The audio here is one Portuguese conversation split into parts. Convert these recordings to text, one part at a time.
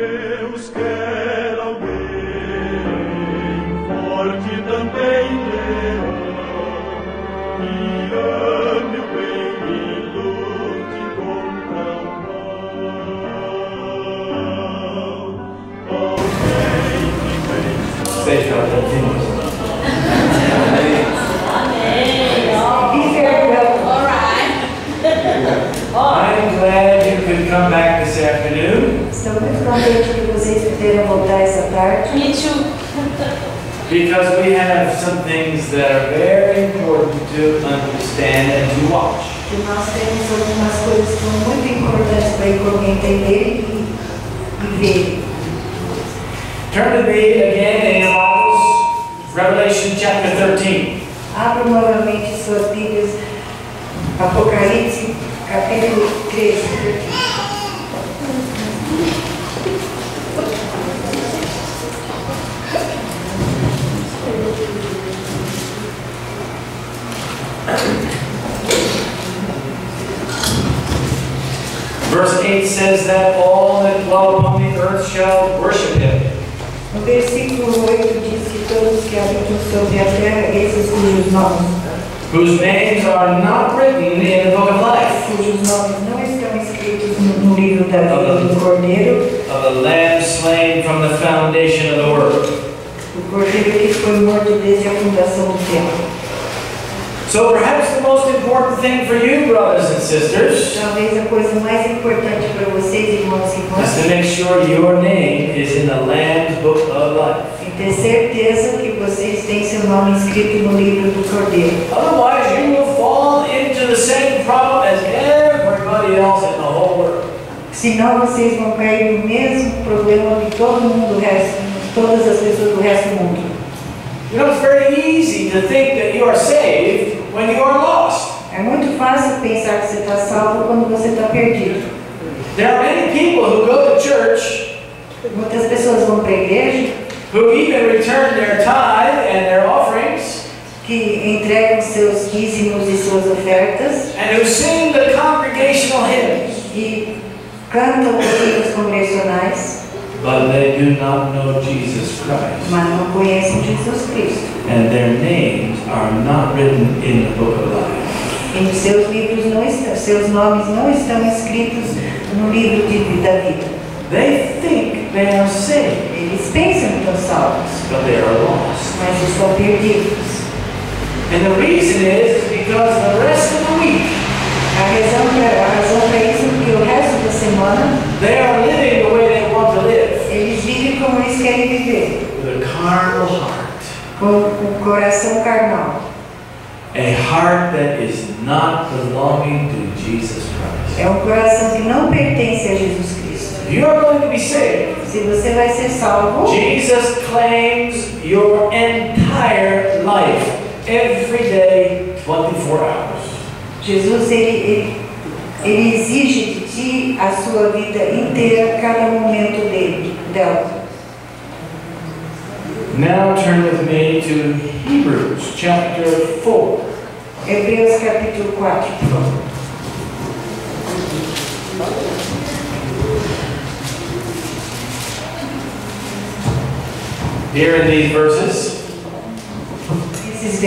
Deus quer alguém forte também que ame o bem e lute contra o mal. Alguém que vença. Seja continuous. I'm glad you could come back this afternoon. Estou muito contente que vocês puderam voltar essa tarde. Me too. Because we have some things that are very important to understand and to watch. E nós temos algumas coisas que são muito importantes para entender e ver. Turn to me again in your Bibles, Revelation chapter 13. Abra novamente suas Bíblias, Apocalipse, capítulo 13. Verse 8 says that all that dwell upon the earth shall worship him. No versículo 8 diz que todos que habitam sobre a terra, esses cujos nomes, whose names are not written in the book of life, cujos nomes não estão escritos no livro da vida do Cordeiro, of the Lamb slain from the foundation of the world. o Cordeiro que foi morto desde a fundação do tempo. So perhaps the most important thing for you, brothers and sisters, Talvez a coisa mais importante para vocês, irmãos e is irmãs, to make sure your name is in the Lamb's book of life. é ter certeza que vocês têm seu nome escrito no livro do Cordeiro. Otherwise, you will fall into the same problem as everybody else in the whole world. Senão vocês vão cair no mesmo problema de todo mundo, todas as pessoas do resto do mundo. You know, it's very easy to think that you are saved when you are lost. É muito fácil pensar que você está salvo quando você está perdido. There are many people who go to church Muitas pessoas vão para a igreja who even return their tithe and their offerings que entregam seus dízimos e suas ofertas and who sing the congregational hymns, e cantam os hinos congregacionais, but they do not know Jesus Christ. mas não conhecem Jesus Cristo. And their names are not written in the book of life. E os seus livros não estão, seus nomes não estão escritos no livro da vida. They think they are saved, Eles pensam que estão salvos, but they are lost. mas estão perdidos. And the reason is because the rest of the week A razão para isso é que o resto da semana they are living the way they want to live, eles vivem como eles querem viver, with a carnal heart, com um coração carnal. a heart that is not belonging to Jesus Christ. É um coração que não pertence a Jesus Cristo. If you are going to be saved, Se você vai ser salvo, Jesus claims your entire life, every day, 24 hours. Jesus ele exige de ti a sua vida inteira, cada momento dela. Now turn with me to Hebrews chapter 4. Hebreus capítulo 4, por favor. Here in these verses, Esses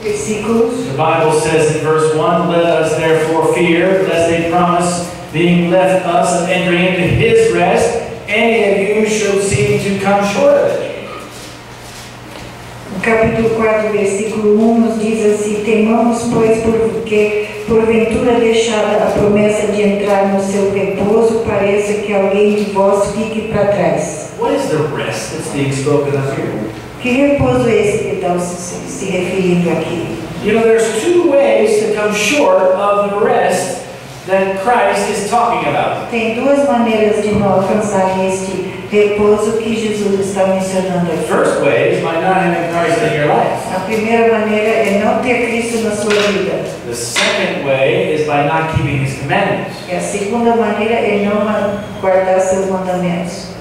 versículos, the Bible says in verse 1, "Let us therefore fear, lest a promise being left us of entering into his rest, any of you should seem to come short of it." no capítulo 4, versículo 1, nos diz assim: temamos, pois, porque porventura deixada a promessa de entrar no seu repouso, pareça que alguém de vós fique para trás. What is the rest that's being spoken of here? Que repouso é esse que estão se referindo aqui? You know, there's two ways to come short of the rest that Christ is talking about. Tem duas maneiras de não alcançar este repouso que Jesus está mencionando The aqui. first way is by not having Christ in your life. A primeira maneira é não ter Cristo na sua vida. The second way is by not keeping his commandments. E a segunda maneira é não guardar seus mandamentos.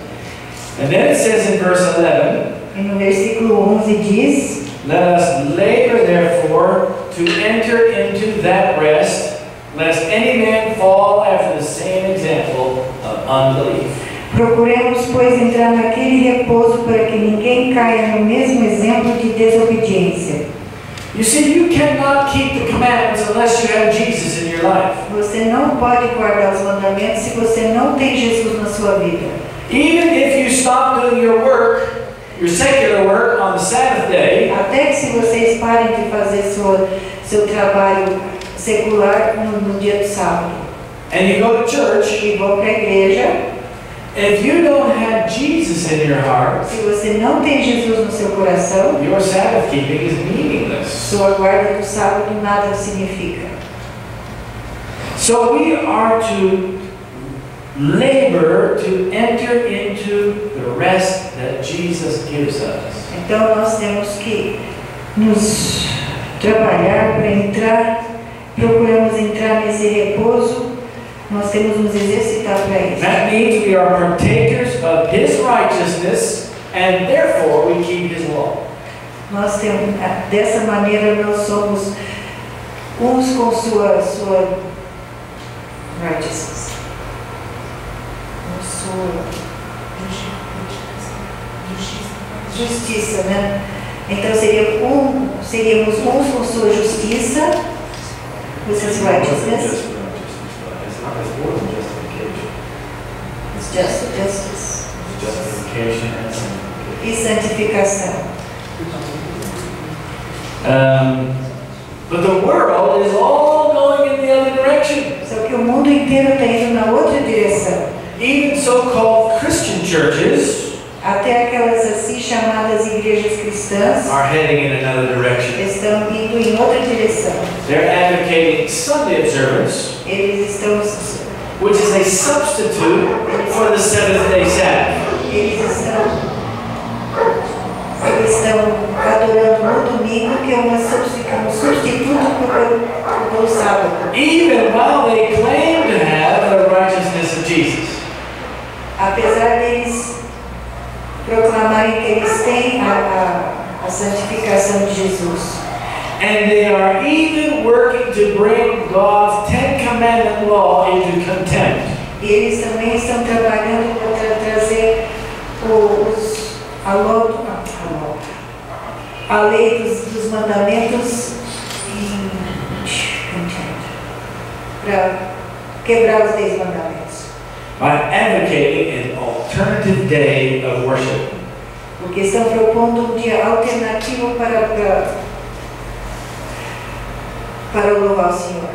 And then it says in verse 11, E no versículo 11 diz: "Let us labor therefore to enter into that rest, lest any man fall after the same example of unbelief." Procuremos, pois, entrar naquele repouso para que ninguém caia no mesmo exemplo de desobediência. You see, you cannot keep the commandments unless you have Jesus in your life. Você não pode guardar os mandamentos se você não tem Jesus na sua vida. Even if you stop doing your work, your secular work on the Sabbath day, Até que se vocês parem de fazer seu trabalho secular no dia do sábado and you go to church, e vão para a igreja, if you don't have Jesus in your heart, se você não tem Jesus no seu coração, your Sabbath keeping is meaningless. sua guarda do sábado nada significa. So we are to labor to enter into the rest that Jesus gives us. Então nós temos que nos trabalhar para entrar, procuramos entrar nesse repouso, nós temos que nos exercitar para isso. That means we are partakers of His righteousness, and therefore we keep His law. Nós temos, dessa maneira nós somos uns com sua righteousness, com sua justiça, né? Então seríamos uns com sua justiça, with His righteousness. It's not as more than justification. It's just justice. Justification and sanctification. E santificação. But the world is all going in the other direction. Só que o mundo inteiro está indo na outra direção. Even so-called Christian churches Até aquelas assim chamadas igrejas cristãs are heading in another direction. estão indo em outra direção. They're advocating Sunday observance, Eles estão which is a substitute for the seventh-day Sabbath. Eles estão adorando no domingo, que é um substituto pelo sábado. Even while they claim to have the righteousness of Jesus. Apesar deles proclamarem que eles têm a santificação de Jesus. And they are even working to bring God's Ten Commandment law into contempt. E eles também estão trabalhando para trazer a lei dos mandamentos para quebrar os 10 mandamentos. By advocating an alternative day of worship. Porque estão propondo um dia alternativo para louvar o Senhor.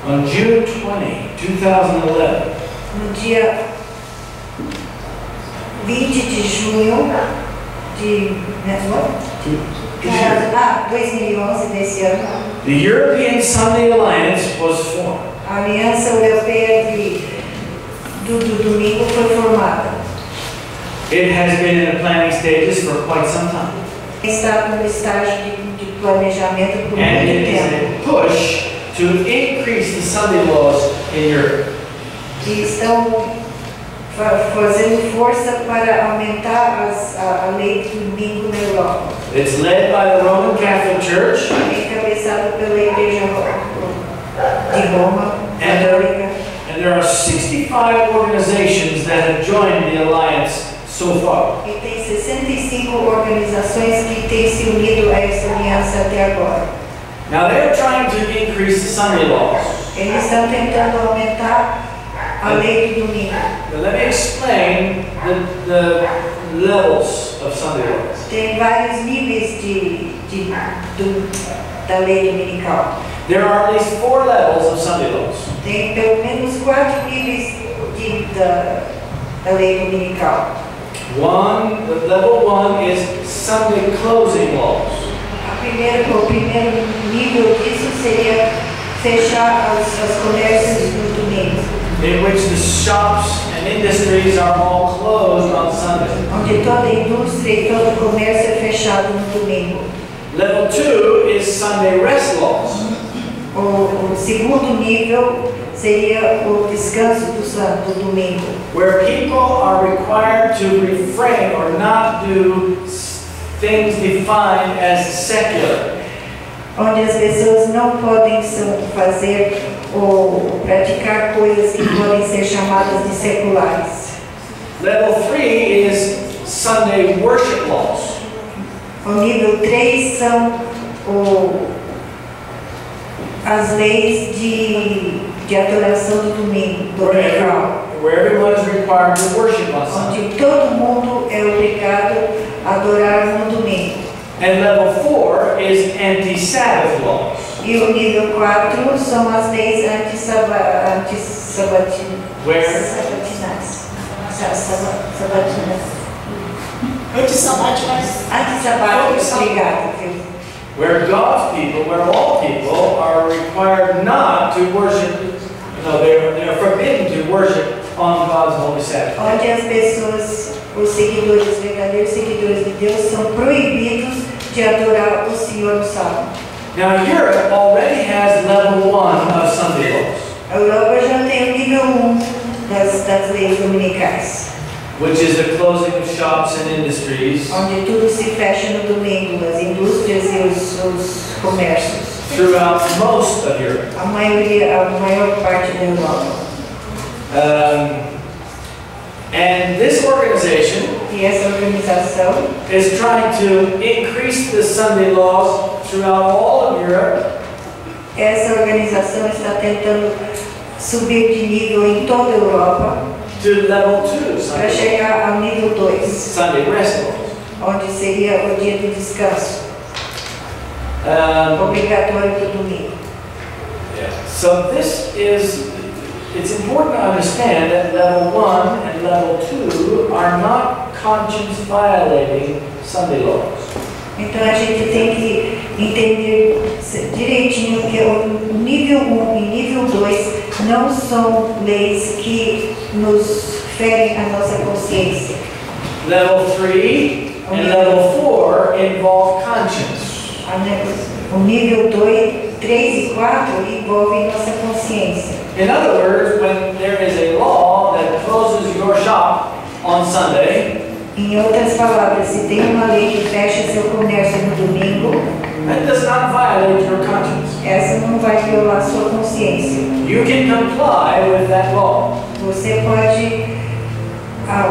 On June 20, 2011, No dia 20 de junho de 2011 desse ano, the European Sunday Alliance was formed. a Aliança Europeia do domingo foi formada. It has been in the planning stages for quite some time. Está no estágio de planejamento por And muito it is tempo. a push to increase the Sunday laws in Europe. E estão fazendo força para aumentar a lei do domingo na Europa. It's led by the Roman Catholic Church, Encabeçado pela Igreja de Roma, católica. and there are 65 organizations that have joined the alliance so far. E tem 65 organizações que têm se unido a essa aliança até agora. Now they're trying to increase the Sunday laws. Eles estão tentando aumentar a lei do domingo. Now let me explain the levels of Sunday laws. Tem vários níveis da lei dominical. There are at least 4 levels of Sunday laws. Tem pelo menos 4 níveis da lei dominical. Level 1 is Sunday closing laws. O primeiro nível disso seria fechar os comércios no domingo, In which the shops and industries are all closed on Sunday. onde toda a indústria e todo o comércio é fechado no domingo. Level 2 is Sunday rest laws. O segundo nível seria o descanso do domingo, Where people are required to refrain or not do things defined as secular. onde as pessoas não podem fazer ou praticar coisas que podem ser chamadas de seculares. Level 3 is Sunday worship laws. O nível 3 são as leis de adoração do domingo, dominical, Where everyone is required to worship on Sunday. onde todo mundo é obrigado a adorar no domingo. And level 4 is anti-Sabbath laws. E o nível 4 são as leis anti-sabatinais. Where? Anti-sabáticas, obrigado, viu? Where God's people, where all people are required not to worship, they're forbidden to worship on God's holy Sabbath. Onde as pessoas, os seguidores, os verdadeiros seguidores de Deus, são proibidos de adorar o Senhor no sábado. Now Europe already has level 1 of Sunday laws, A Europa já tem o nível 1 das leis dominicais, which is the closing of shops and industries onde tudo se fecha no domingo, as indústrias e os comércios. throughout most of Europe. A maior parte da Europa. And this organization E essa organização is trying to increase the Sunday laws throughout all of Europe Essa organização está tentando subir de nível em toda a Europa to level 2 para Sunday, chegar ao nível 2, Sunday rest laws. onde seria o dia do descanso, Um, obrigatório do domingo. so it's important to understand that level 1 and level 2 are not conscience violating Sunday laws. Então a gente tem que entender direitinho que o nível 1 e nível 2 não são leis que nos ferem a nossa consciência. Level 3 and level 4 involve conscience. O nível 2, 3 e 4 envolvem nossa consciência. In other words, when there is a law that closes your shop on Sunday, Em outras palavras, se tem uma lei que fecha seu comércio no domingo, that does not violate your conscience. essa não vai violar sua consciência. You can comply with that law. Você pode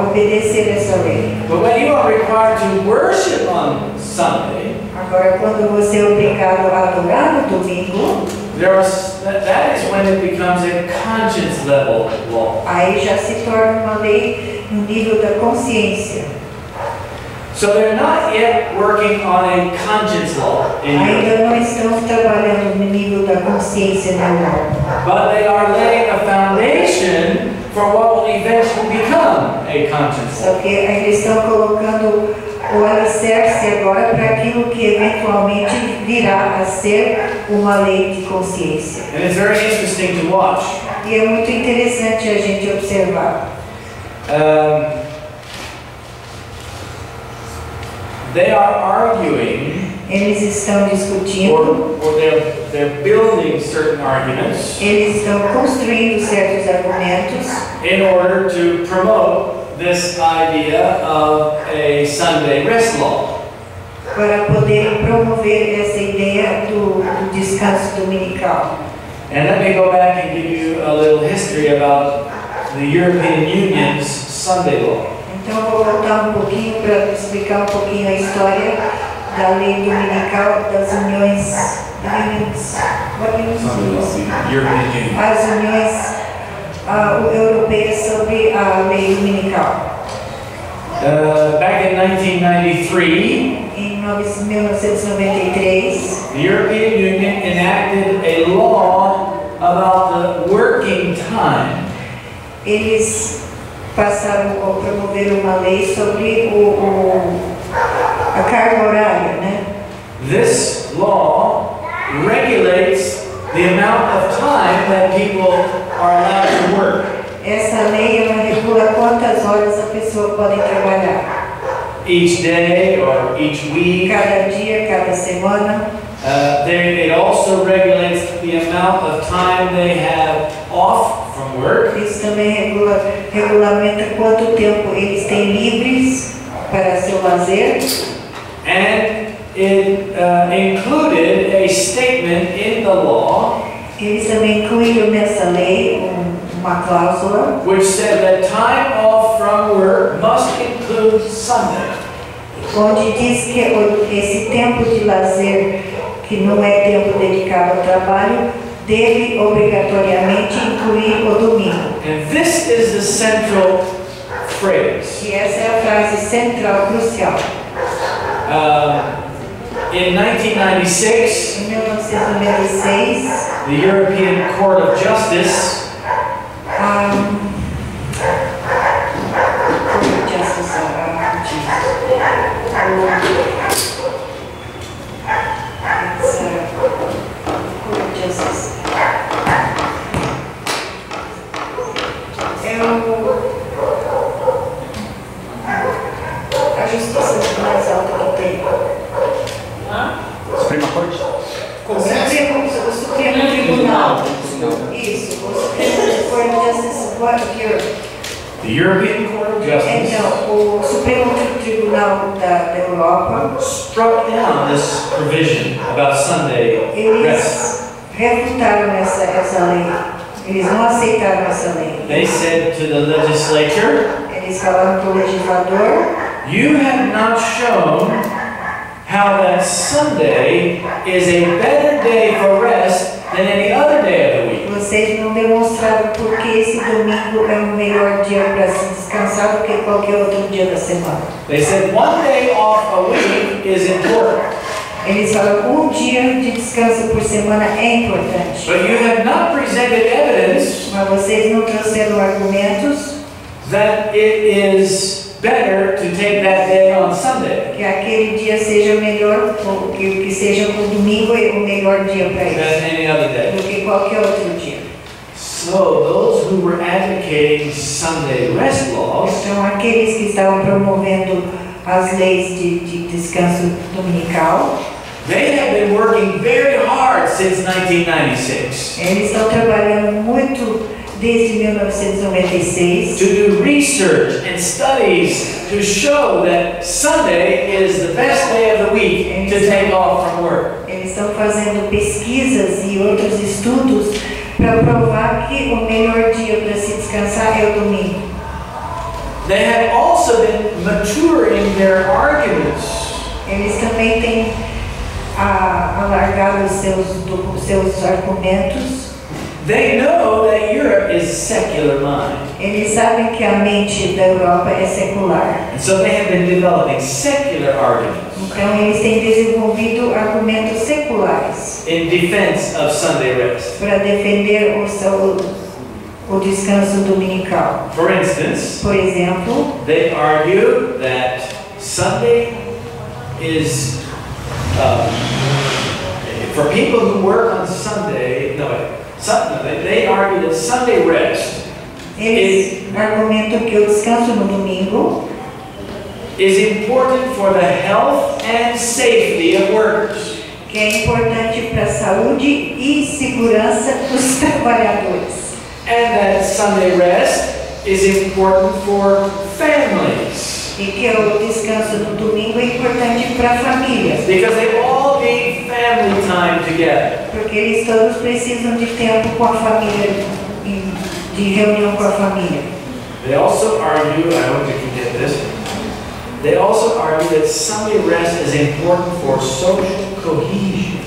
obedecer essa lei. But when you are required to worship on Sunday, Agora, quando você é obrigado a adorar no domingo, that is when it becomes a conscience level law. aí já se torna uma lei no nível da consciência. So they're not yet working on a conscience law in Europe, Ainda não estamos trabalhando no nível da consciência na Europa, but they are laying a foundation for what will eventually become a conscience law. só que eles estão colocando o alicerce agora para aquilo que eventualmente virá a ser uma lei de consciência. And it's very interesting to watch. E é muito interessante a gente observar. They are arguing, Eles estão discutindo, or they're building certain arguments eles estão construindo certos argumentos in order to promote this idea of a Sunday rest law. para poder promover essa ideia do descanso dominical. And let me go back and give you a little history about the European Union's Sunday law. Então eu vou voltar um pouquinho para explicar um pouquinho a história da lei dominical das uniões, European Union. as uniões europeias sobre a lei dominical. Back in 1993, Em 1993, the European Union enacted a law about the working time. eles passaram a promover uma lei sobre a carga horária, né? This law regulates the amount of time that people are allowed to work. Essa lei ela regula quantas horas a pessoa pode trabalhar. Each day or each week. Cada dia, cada semana. It also regulates the amount of time they have off from work. Isso também regulamenta quanto tempo eles têm livres para seu lazer. And it included a statement in the law Eles também incluíram nessa lei uma cláusula which said that time off from work include Sunday. onde diz que esse tempo de lazer, que não é tempo dedicado ao trabalho, deve obrigatoriamente incluir o domingo. And this is the central phrase. E essa é a frase central, crucial. In 1996, Em 1996, the European Court of Justice a justiça mais alta que tem. Suprema Corte? O Supremo Tribunal. Isso, o Supremo Court of Justice of Europe. The European Court of Justice Então, o Supremo Tribunal da Europa, struck down this provision about Sunday rest. eles refutaram essa lei. Eles não aceitaram essa lei. They said to the legislature, Eles falaram para o legislador: you have not shown how that Sunday is a better day for rest than any other day of the week. vocês não demonstraram porque esse domingo é o melhor dia para se descansar do que qualquer outro dia da semana. They said one day off a week is important, Eles falaram: dia de descanso por semana é importante. but you have not presented evidence Mas vocês não trouxeram argumentos that it is better to take that day on Sunday que aquele dia seja melhor, ou que seja o domingo o melhor dia para than eles any other day. do que qualquer outro dia. So those who were advocating Sunday rest laws Então, aqueles que estavam promovendo as leis de descanso dominical, they have been working very hard since 1996 eles estão trabalhando muito desde 1996 to do research and studies to show that Sunday is the best day of the week to take off from work. Eles estão fazendo pesquisas e outros estudos para provar que o melhor dia para se descansar é o domingo. They have also been maturing their arguments. Eles também têm alargado os seus argumentos. They know that Europe is secular mind. Eles sabem que a mente da Europa é secular. And so they have been developing secular arguments Então, eles têm desenvolvido argumentos seculares in defense of Sunday rest. para defender o descanso dominical. For instance, Por exemplo, they argue that Sunday is, for people who work on Sunday, they argue that Sunday rest eles argumentam que o descanso no domingo is important for the health and safety of workers. que é importante para a saúde e segurança dos trabalhadores. And that Sunday rest is important for families. E que o descanso no domingo é importante para a família. Because they all need family time together. Porque eles todos precisam de tempo com a família, de reunião com a família. They also argue, I hope you can get this, they also argue that Sunday rest is important for social cohesion.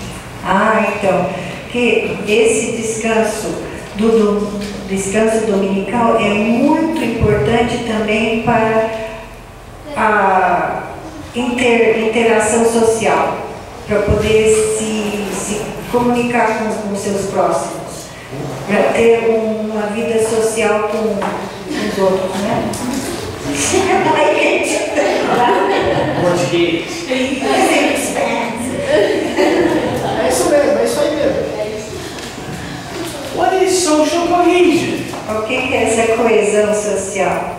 Então, que esse descanso descanso dominical é muito importante também para a interação social, para poder se comunicar com os seus próximos, para ter uma vida social com os outros, né? Português. É isso mesmo, é isso aí mesmo. What is social cohesion? O que é essa coesão social?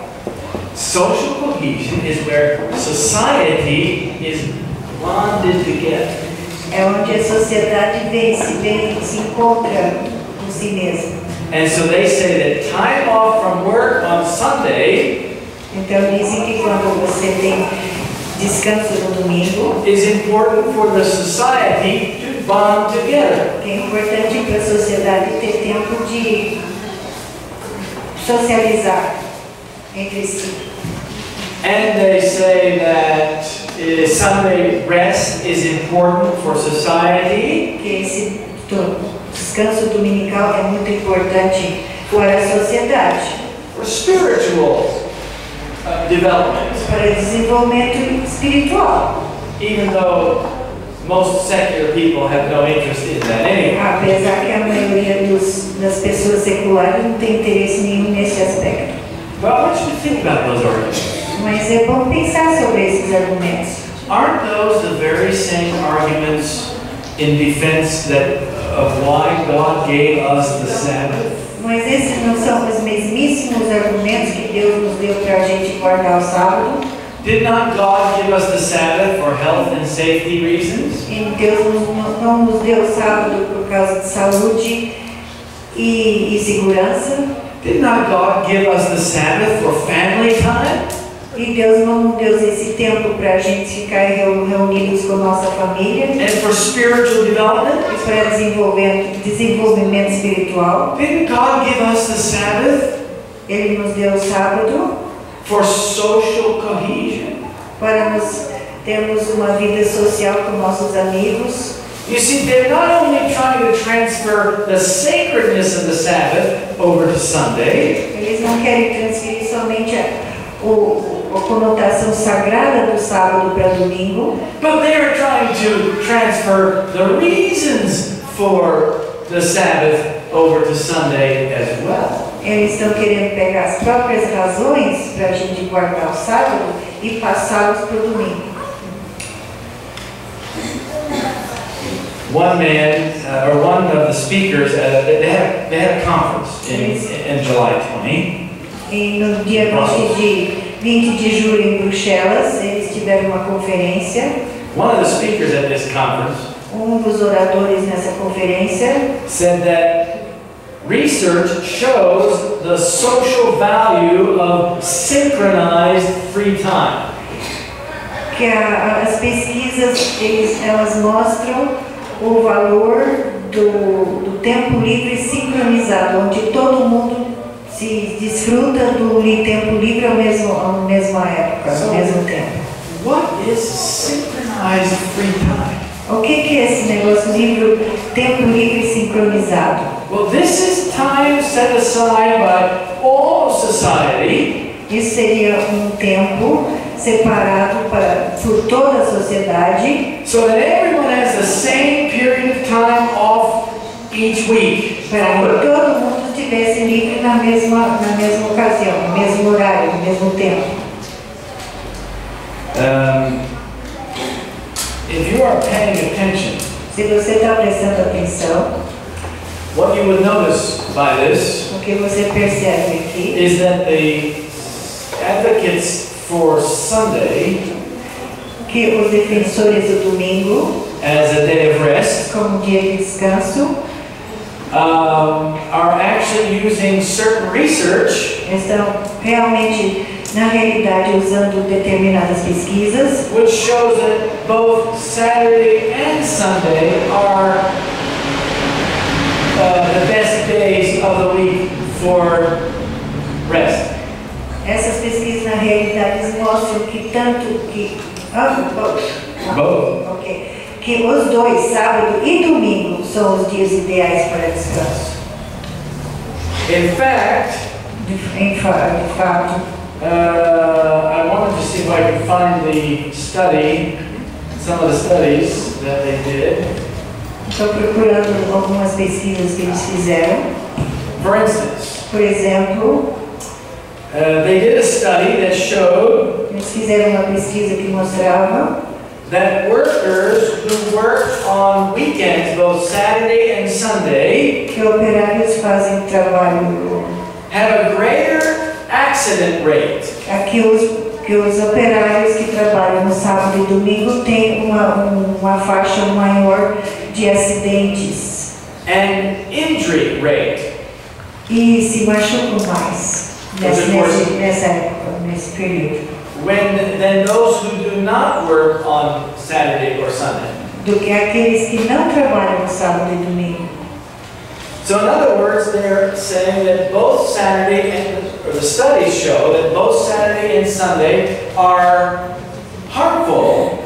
Social cohesion is where society is bonded together. É onde a sociedade se encontra com si mesma. And so they say that time off from work on Sunday Então dizem que quando você tem descanso no domingo, is important for the society to bond together. que é importante para a sociedade ter tempo de socializar entre si. And they say Sunday rest is important for society. Que esse descanso dominical é muito importante para a sociedade, For spiritual development. para desenvolvimento espiritual. Even though most secular people have no interest in that anyway. Apesar que a maioria das pessoas seculares não tem interesse nenhum nesse aspecto. Well, I want you to think about those arguments. Mas é bom pensar sobre esses argumentos. Aren't those the very same arguments in defense of why God gave us the Sabbath? Mas esses não são os mesmíssimos argumentos que Deus nos deu para a gente guardar o sábado? Did not God give us the Sabbath for health and safety reasons? E Deus não nos deu o sábado por causa de saúde e segurança? Did not God give us the Sabbath for family time? E Deus não nos deu esse tempo para a gente ficar reunidos com nossa família? And for spiritual development? E para desenvolvimento espiritual? Didn't God give us the Sabbath Ele nos deu o sábado for social cohesion? para termos uma vida social com nossos amigos. You see, they're not only trying to transfer the sacredness of the Sabbath over to Sunday, Eles não querem transferir somente a conotação sagrada do sábado para domingo, but they are trying to transfer the reasons for the Sabbath over to Sunday as well. eles estão querendo pegar as próprias razões para a gente guardar o sábado e passá-los para o domingo. One man, or one of the speakers, they had a conference in July 20. E no dia 20 de julho em Bruxelas, eles tiveram uma conferência. One of the speakers at this conference Dos oradores nessa conferência said that research shows the social value of synchronized free time. que as pesquisas elas mostram o valor do tempo livre sincronizado, onde todo mundo se desfruta do tempo livre à mesma época, ao mesmo tempo. What is synchronized free time? O que é esse negócio tempo livre sincronizado? Well, this is time set aside by all of society Isso seria um tempo separado por toda a sociedade, so that everyone has the same period of time off each week. para que todo mundo estivesse livre na mesma ocasião, no mesmo horário, no mesmo tempo. If you are paying attention, Se você está prestando atenção, what you would notice by this o que você percebe aqui is that the advocates for Sunday que os defensores do domingo, as a day of rest como dia de descanso, are actually using certain research estão realmente, na realidade, usando determinadas pesquisas which shows that both Saturday and Sunday are the best days of the week for rest. Essas pesquisas, na realidade, mostram que que os dois, sábado e domingo, são os dias ideais para descanso. In fact, De fato, I wanted to see if I could find the study, some of the studies that they did. estou procurando algumas pesquisas que eles fizeram. For instance, Por exemplo, they did a study that showed eles fizeram uma pesquisa que mostrava that workers who work on weekends, both Saturday and Sunday, que operários fazem trabalho, have a greater accident rate. aqui que os operários que trabalham no sábado e domingo têm uma faixa maior de acidentes And injury rate. e se machucam mais nessa época, nesse período, Than those who do not work on Saturday or Sunday. do que aqueles que não trabalham no sábado e domingo. So in other words, they're saying that both Saturday or the studies show that both Saturday and Sunday are harmful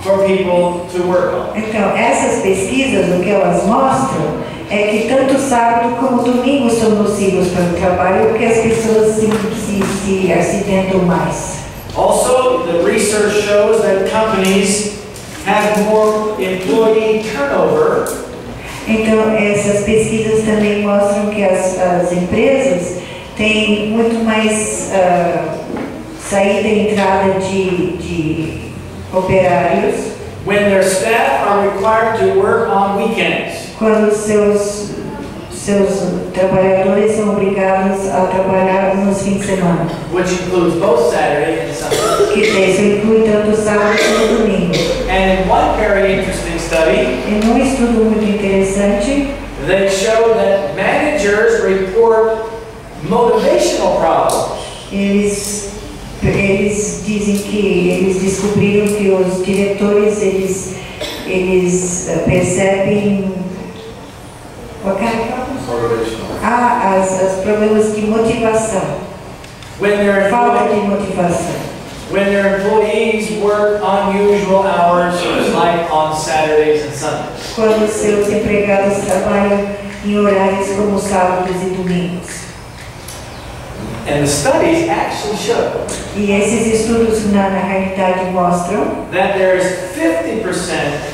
for people to work on. Então, essas pesquisas, o que elas mostram é que tanto sábado como domingo são nocivos para o trabalho, porque as pessoas se acidentam mais. Also, the research shows that companies have more employee turnover. Então, essas pesquisas também mostram que as empresas têm muito mais saída e entrada de operários When their staff are required to work on weekends. quando seus trabalhadores são obrigados a trabalhar nos fins de semana. Which includes both Saturday and Sunday. Que isso inclui tanto sábado como domingo. And in one very interesting study, Em um estudo muito interessante, they show that managers report motivational problems. eles dizem que eles descobriram que os diretores eles percebem os problemas de motivação, When their falta de employees, motivação. when their employees work unusual hours like on Saturdays and Sundays. Quando seus empregados trabalham em horários como sábados e domingos. And the studies actually show E esses estudos na realidade mostram that there's 50%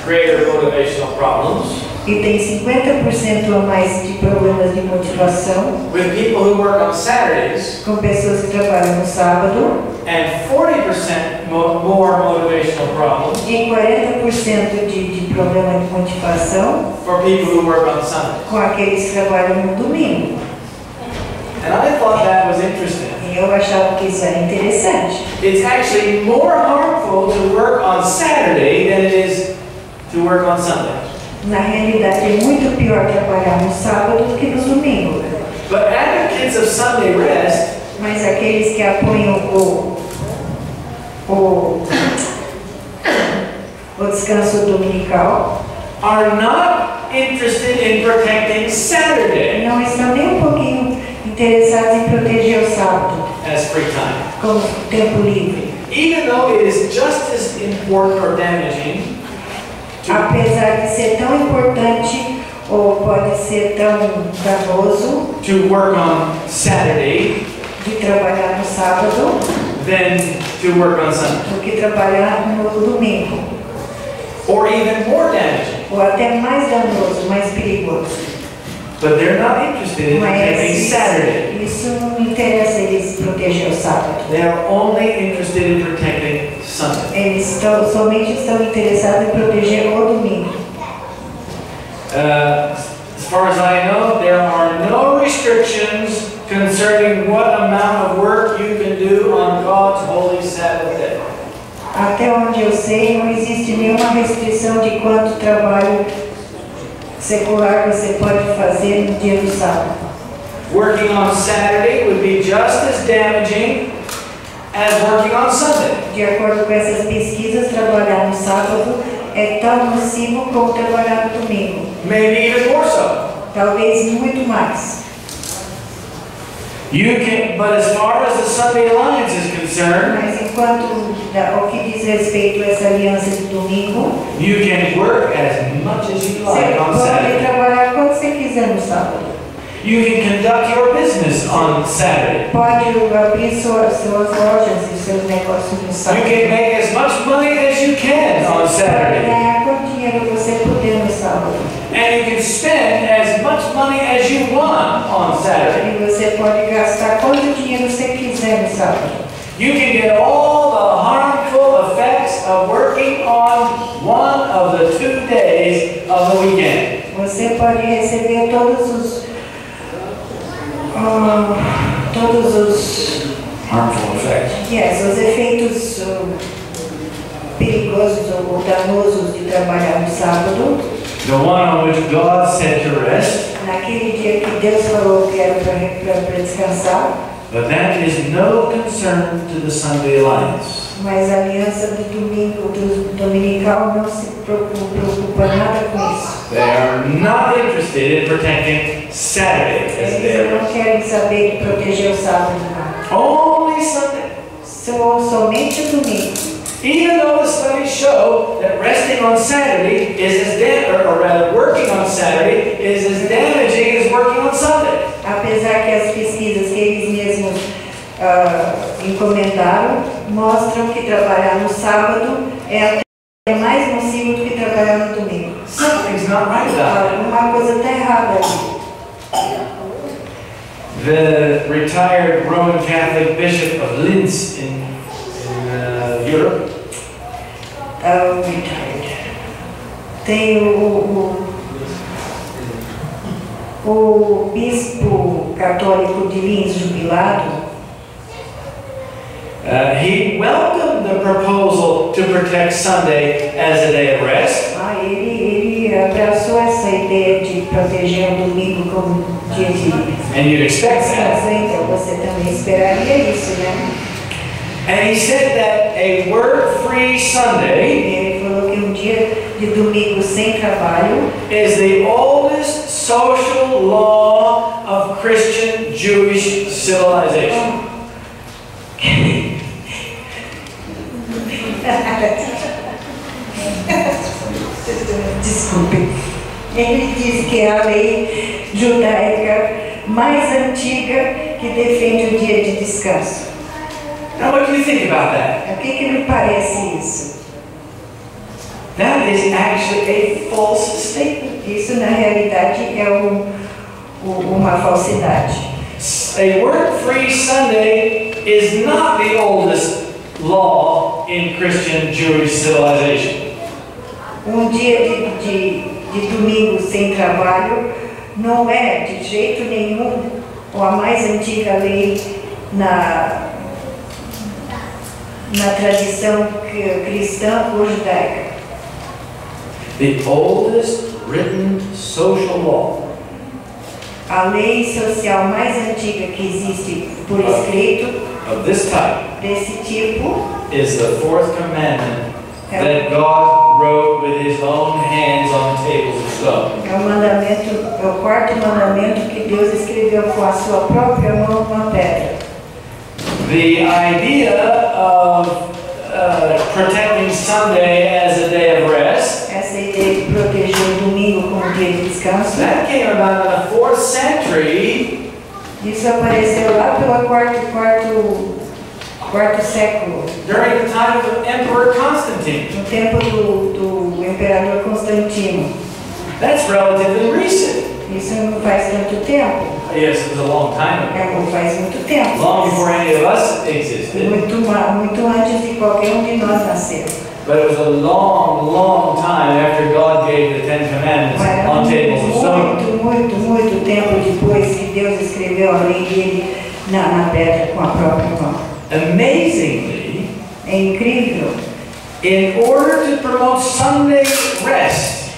greater motivational problems que tem 50% a mais de problemas de motivação with people who work on Saturdays com pessoas que trabalham no sábado and 40% more motivational problems e 40% de problema de motivação for people who work on Sundays. com aqueles que trabalham no domingo. And I thought that was interesting. E eu achava que isso era interessante. It's actually more harmful to work on Saturday than it is to work on Sunday. Na realidade é muito pior trabalhar no sábado do que no domingo. But advocates of Sunday rest Mas aqueles que apoiam o descanso dominical are not interested in protecting Saturday não estão nem um pouquinho interessados em proteger o sábado as free time. como tempo livre. Even though it is just as important or damaging Apesar de ser tão importante ou pode ser tão danoso to work on Saturday de trabalhar no sábado than to work on Sunday, do que trabalhar no domingo, or even more damaging. ou até mais danoso, mais perigoso. But they're not interested in protecting Saturday. Isso não interessa eles proteger o sábado. They are only interested in protecting Sunday. Eles somente estão interessados em proteger o domingo. As far as I know, there are no restrictions concerning what amount of work you can do on God's holy Sabbath day. Até onde eu sei, não existe nenhuma restrição de quanto trabalho secular você pode fazer no dia do sábado. Working on Saturday would be just as damaging as working on Sunday. De acordo com essas pesquisas, trabalhar no sábado é tão nocivo como trabalhar no domingo. Maybe even more so. Talvez muito mais. You can, but as far as the Sunday Alliance is concerned, Mas enquanto o que diz respeito a essa aliança de domingo, you can work as much as you você like on pode Saturday. trabalhar quando você quiser no sábado. You can conduct your business on Saturday. Pode abrir suas lojas e seus negócios no You sábado. can make as much money as you can on Pode Saturday. ganhar quanto dinheiro você puder no sábado. And you can spend as much money as you want on Saturday. E você pode gastar quanto dinheiro você quiser no sábado. You can get all the harmful effects of working on one of the 2 days of the weekend. Você pode receber todos os Harmful effects. os efeitos perigosos ou danosos de trabalhar no sábado, The one on which God said to rest, naquele dia que Deus falou que era para descansar, but that is no concern to the Sunday Alliance. mas a aliança do domingo, do dominical, não se preocupa nada com isso. They are not interested in protecting Saturday as Eles their não querem saber de proteger o sábado, não. only Sunday. Somente o domingo. Even though the studies studies show that resting on Saturday is or rather working on Saturday is as damaging as working on Sunday. Apesar que as pesquisas que eles mesmos encomendaram mostram que trabalhar no sábado é até mais nocivo do que trabalhar no domingo. Something's not right about it. Uma coisa está errada aqui. The retired Roman Catholic Bishop of Linz in Europe. Tem o bispo católico de Linz jubilado. He welcomed the proposal to protect Sunday as a day of rest. Ele abraçou essa ideia de proteger o domingo como dia de And you'd expect that. então você também esperaria isso, né? And he said that a word-free Sunday Ele falou que um dia de domingo sem trabalho is the oldest social law of Christian Jewish civilization. Desculpe. Ele diz que é a lei judaica mais antiga que defende o dia de descanso. Now what do you think about that? O que me parece isso? That is actually a false statement. Isso na realidade é uma falsidade. A work-free Sunday is not the oldest law in Christian Jewish civilization. Um dia de domingo sem trabalho não é de jeito nenhum a mais antiga lei na tradição cristã ou judaica. The oldest written social law A lei social mais antiga que existe por escrito of this type desse tipo is the fourth commandment that God wrote with his own hands on tables of stone. é o quarto mandamento que Deus escreveu com a sua própria mão numa pedra. The idea of protecting Sunday as a day of rest, Essa ideia de proteger o domingo como dia de descanso, that came about in the 4th century isso apareceu lá pelo quarto século, during the time of Emperor Constantine. no tempo do imperador Constantino. That's relatively recent. Isso não faz tanto tempo, Yes, it was a long time ago. não faz muito tempo. Long before any of us existed. Muito antes de qualquer um de nós nascer. But it was a long, long time after God gave the 10 Commandments on tables of stone. Muito tempo depois que Deus escreveu a lei dele na pedra com a própria mão. Amazingly, É incrível. in order to promote Sunday rest,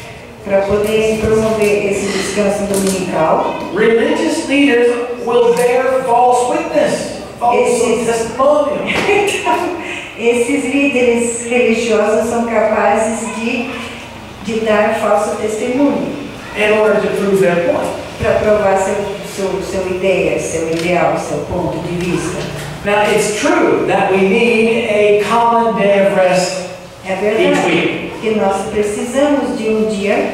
Para poder promover esse descanso dominical, religious leaders will bear false witness, false testimonial. então, esses líderes religiosos são capazes de dar falso testemunho In order to prove their point. para provar seu ideia, seu ideal, seu ponto de vista. Now, it's true that we need a common day of rest É each verdade week. que nós precisamos de um dia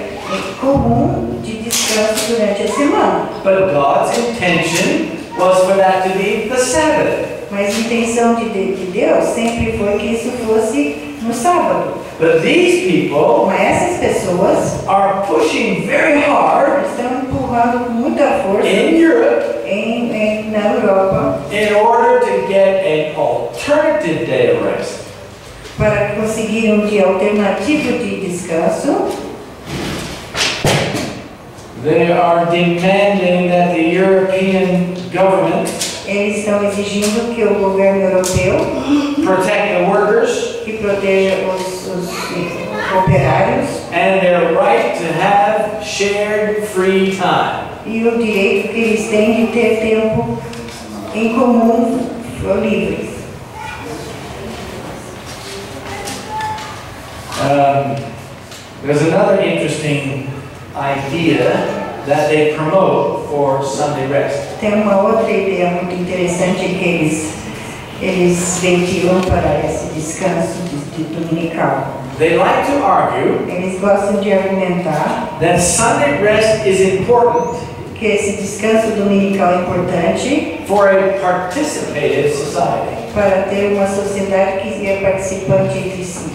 comum de descanso durante a semana. But God's intention was for that to be the Sabbath. Mas a intenção de Deus sempre foi que isso fosse no sábado. But these people Mas essas pessoas are pushing very hard estão empurrando com muita força in Europe na Europa in order to get an alternative day of rest. para conseguir um dia alternativo de descanso. They are demanding that the European government Eles estão exigindo que o governo europeu, protect the workers que proteja os operários and their right to have shared free time. e o direito que eles têm de ter tempo em comum livres. There's another interesting idea that they promote for Sunday rest. Tem uma outra ideia muito interessante que eles Eles ventilam para esse descanso dominical. They like to argue Eles gostam de argumentar that Sunday rest is important que esse descanso dominical é importante for a participative society. para ter uma sociedade que é participante entre si.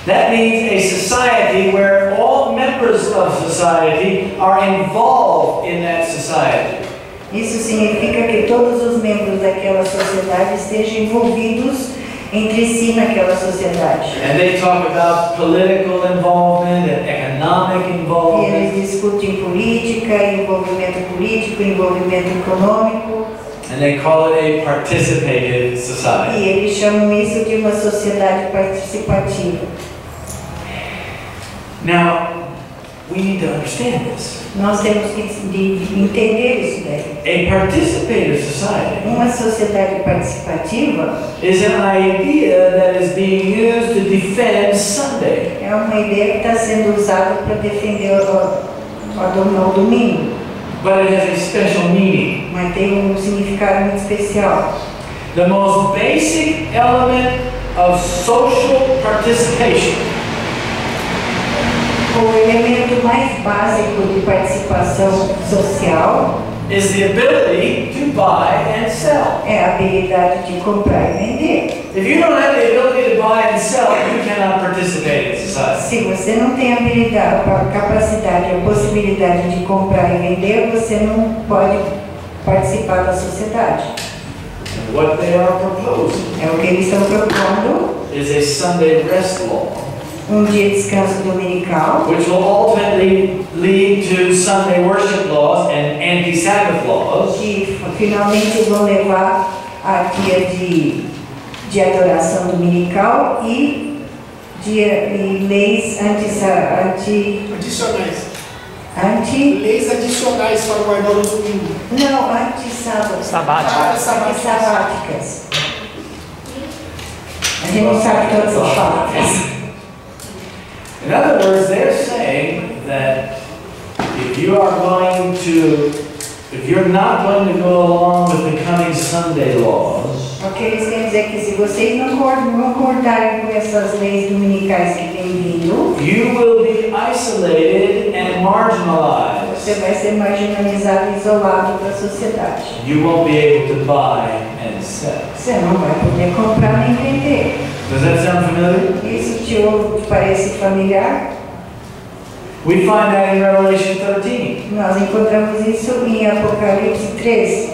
That means a society where all members of society are involved in that society. Isso significa que todos os membros daquela sociedade estejam envolvidos entre si naquela sociedade. And they talk about political involvement and economic E involvement. eles discutem política, envolvimento político, envolvimento econômico, And they call it a participative e society. eles chamam isso de uma sociedade participativa. Now, we need to understand this. Nós temos que entender isso daí. A participative society Uma sociedade participativa is an idea that is being used to defend Sunday. é uma ideia que está sendo usada para defender o domingo, But it has a special meaning. mas tem um significado muito especial. The most basic element of social participation O elemento mais básico de participação social is the ability to buy and sell. é a habilidade de comprar e vender. If you don't have the ability to buy and sell, you cannot participate in society. Se você não tem a habilidade, a capacidade, a possibilidade de comprar e vender, você não pode participar da sociedade. And what they are proposing É o que eles estão propondo, is a Sunday rest law, dia de descanso dominical, which will ultimately lead to Sunday worship laws and anti-Sabbath laws, que finalmente vão levar a dia de adoração dominical e leis Adicionais. anti Leis adicionais para guardar o domingo. não, anti-sábado. Sabáticas. Anti-sabáticas. A gente não sabe todas as palavras. In other words, they're saying that if you're not going to go along with the coming Sunday laws, O que eles querem dizer é que se vocês não concordarem com essas leis dominicais que vêm vindo, you will be isolated and marginalized. você vai ser marginalizado e isolado da sociedade. You won't be able to buy and sell. Você não vai poder comprar nem vender. Does that sound familiar? Isso te parece familiar? We find that in Revelation 13, Nós encontramos isso em Apocalipse 13,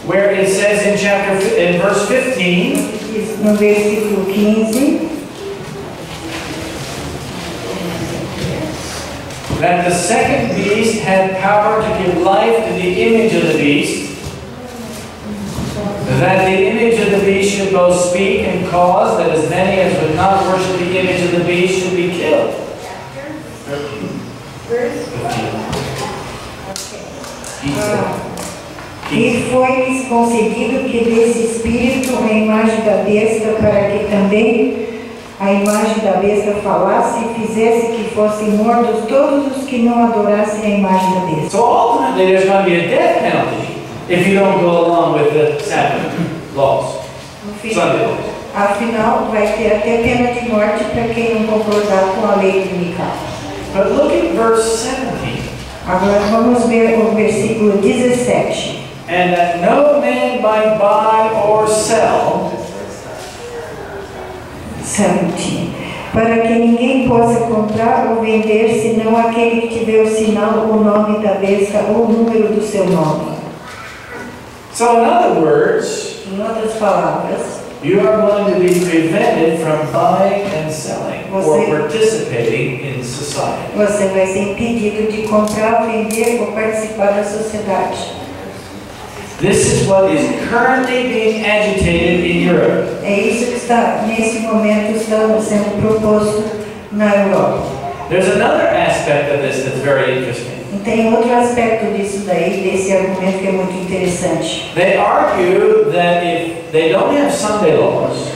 where it says in verse 15, no versículo 15, that the second beast had power to give life to the image of the beast, that the image of the beast should both speak and cause that as many as would not worship the image of the beast should be killed. E foi-lhes concedido que desse espírito a imagem da besta, para que também a imagem da besta falasse e fizesse que fossem mortos todos os que não adorassem a imagem da besta. So ultimately there's going to be a death penalty if you don't go along with the Sabbath laws, No fim, Sunday laws. afinal, vai ter até pena de morte para quem não concordar com a lei dominical. But look at verse 17. Agora vamos ver o versículo 17. And that no man might buy or sell 17. Para que ninguém possa comprar ou vender, senão aquele que tiver o sinal, o nome da besta ou o número do seu nome. So in other words, Em outras palavras, you are going to be prevented from buying and selling or participating in society. você vai ser impedido de comprar, vender ou participar da sociedade. This is what is currently being agitated in Europe. É isso que está, nesse momento, está sendo proposto na Europa. There's another aspect of this that's very interesting. E tem outro aspecto disso daí, desse argumento que é muito interessante. They argue that if they don't have Sunday laws,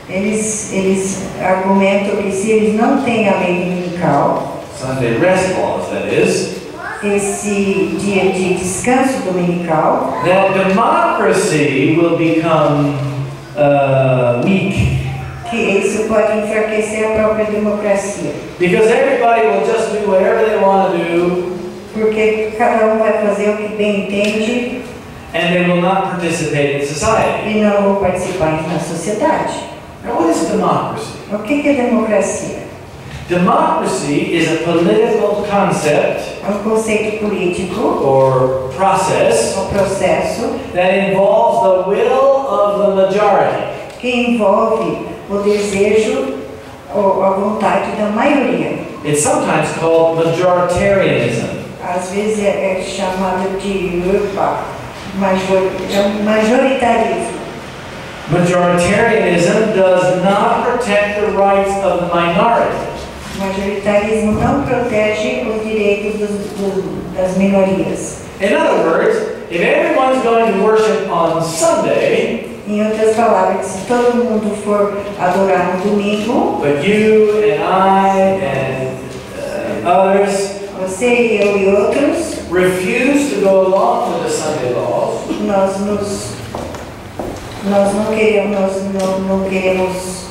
Eles argumentam que se eles não têm a lei dominical, Sunday rest laws that is, esse dia de descanso dominical, that democracy will become weak. Que isso pode enfraquecer a própria democracia. Because everybody will just do whatever they want to do, Porque cada vai fazer o que bem entende and they will not participate in society. e não vão participar na sociedade. Now, what is democracy? O que é democracia? Democracy is a political concept É um conceito político, or process um processo that involves the will of the majority. que envolve o desejo ou a vontade da maioria. It's sometimes called majoritarianism. Às vezes é chamado de majoritarismo. Majoritarianism does not protect the rights of the minority. Majoritarismo não protege os direitos das minorias. In other words, if everyone's going to worship on Sunday, Em outras palavras, se todo mundo for adorar no domingo, but you and I and others você, eu e outros, refuse to go along with the Sunday laws, nós não queremos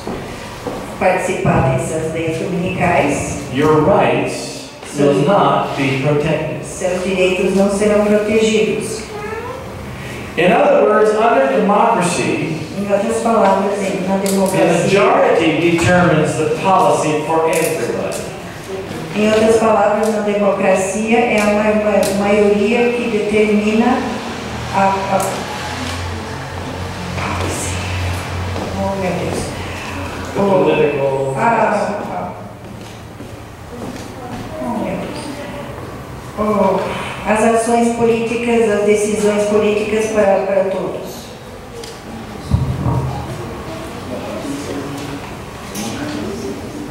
participar dessas leis dominicais, your rights will not be protected. seus direitos não serão protegidos. In other words, under democracy, Em outras palavras, na the democracia, majority determines the policy for everybody. em outras palavras, na democracia é a maioria que determina a oh meu Deus, The political as ações políticas, as decisões políticas para todos.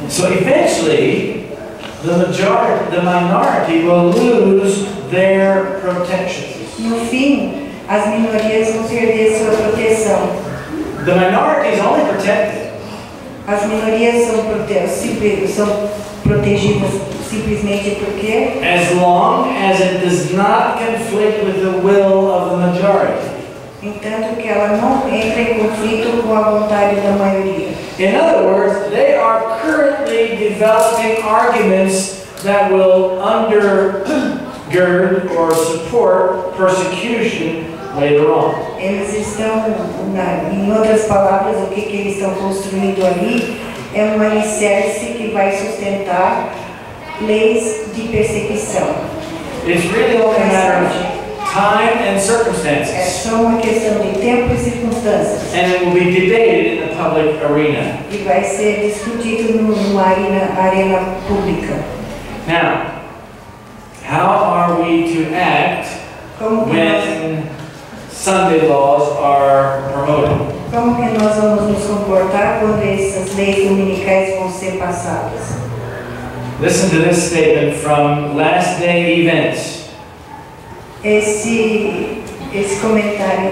So eventually, the minority will lose their protections. No fim, as minorias vão perder sua proteção. The minority is only protected As minorias são protegidas simplesmente porque as long as it does not conflict with the will of the majority. entanto que ela não entra em conflito com a vontade da maioria. In other words, they are currently developing arguments that will undergird or support persecution later on. Eles estão, em outras palavras, o que eles estão construindo ali é um alicerce que vai sustentar leis de perseguição. It's really only a matter of time and É circumstances, só uma questão de tempo e circunstâncias. and it will be debated in the public arena. E vai ser discutido numa arena pública. Now, how are we to act Como que when Sunday laws are promoted? nós vamos nos comportar quando essas leis dominicais vão ser passadas? Listen to this statement from Last Day Events. Esse comentário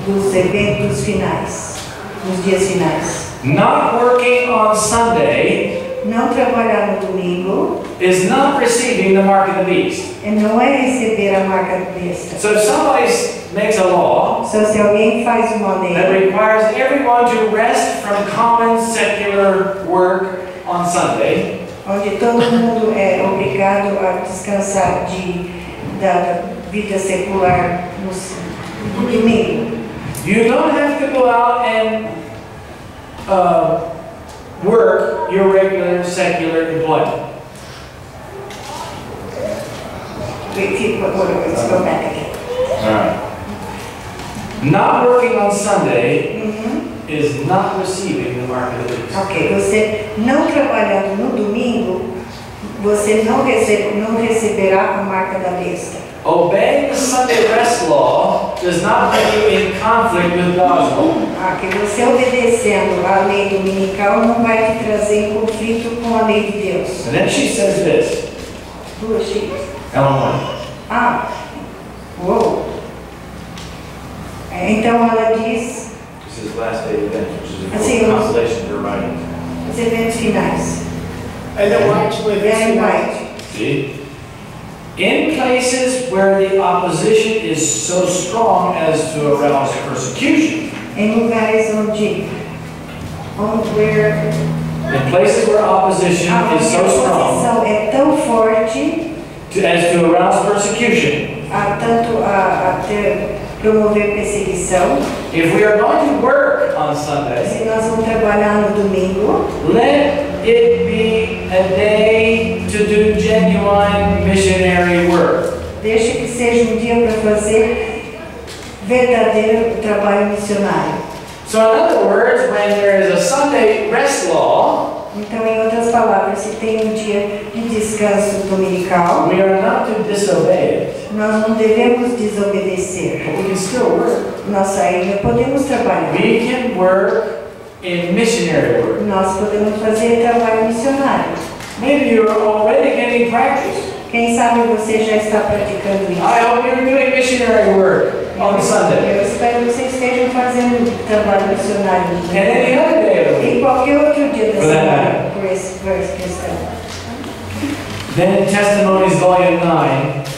dos eventos finais, dos dias finais. Not working on Sunday Não trabalhar no domingo is not receiving the mark of the beast. não é receber a marca da besta. So if somebody makes a law Só se alguém faz uma that lei requires everyone to rest from common secular work on Sunday, onde todo mundo é obrigado a descansar da vida secular no domingo. you don't have to go out and work your regular secular employment. Let's go back again. Not working on Sunday is not receiving the mark of the beast. Ok, você não trabalhando no domingo, você não receberá a marca da besta. Obeying the Sunday rest law does not put you in conflict with God's law. Que você obedecendo à lei dominical não vai te trazer em conflito com a lei de Deus. And then she says this, Duas xícaras. Ellen Uou. Então ela diz This is Last Day Event, which is a Assim, full compilation of her writing. os eventos finais. White, no evento Ellen final. White. See? In places where the opposition is so strong as to arouse persecution, Em lugares onde In places where opposition a is so strong oposição é tão forte as to arouse persecution. a promover perseguição. If we are going to work on Sunday, Se nós vamos trabalhar no domingo, let it be a day to do genuine missionary work. deixe que seja um dia para fazer verdadeiro trabalho missionário. So in other words, when there is a Sunday rest law, Então, em outras palavras, se tem um dia de descanso dominical, we are not to disobey it, nós não devemos desobedecer. but we can still work. Nós ainda podemos trabalhar. We can work in missionary work. Nós podemos fazer trabalho missionário. Maybe you're already getting practice. Quem sabe você já está praticando isso. I hope you're doing missionary work on Sunday Eu espero que vocês estejam fazendo trabalho missionário. and any other day of the Em week. qualquer outro dia da For that semana, por essa questão. Then Testimonies Volume 9,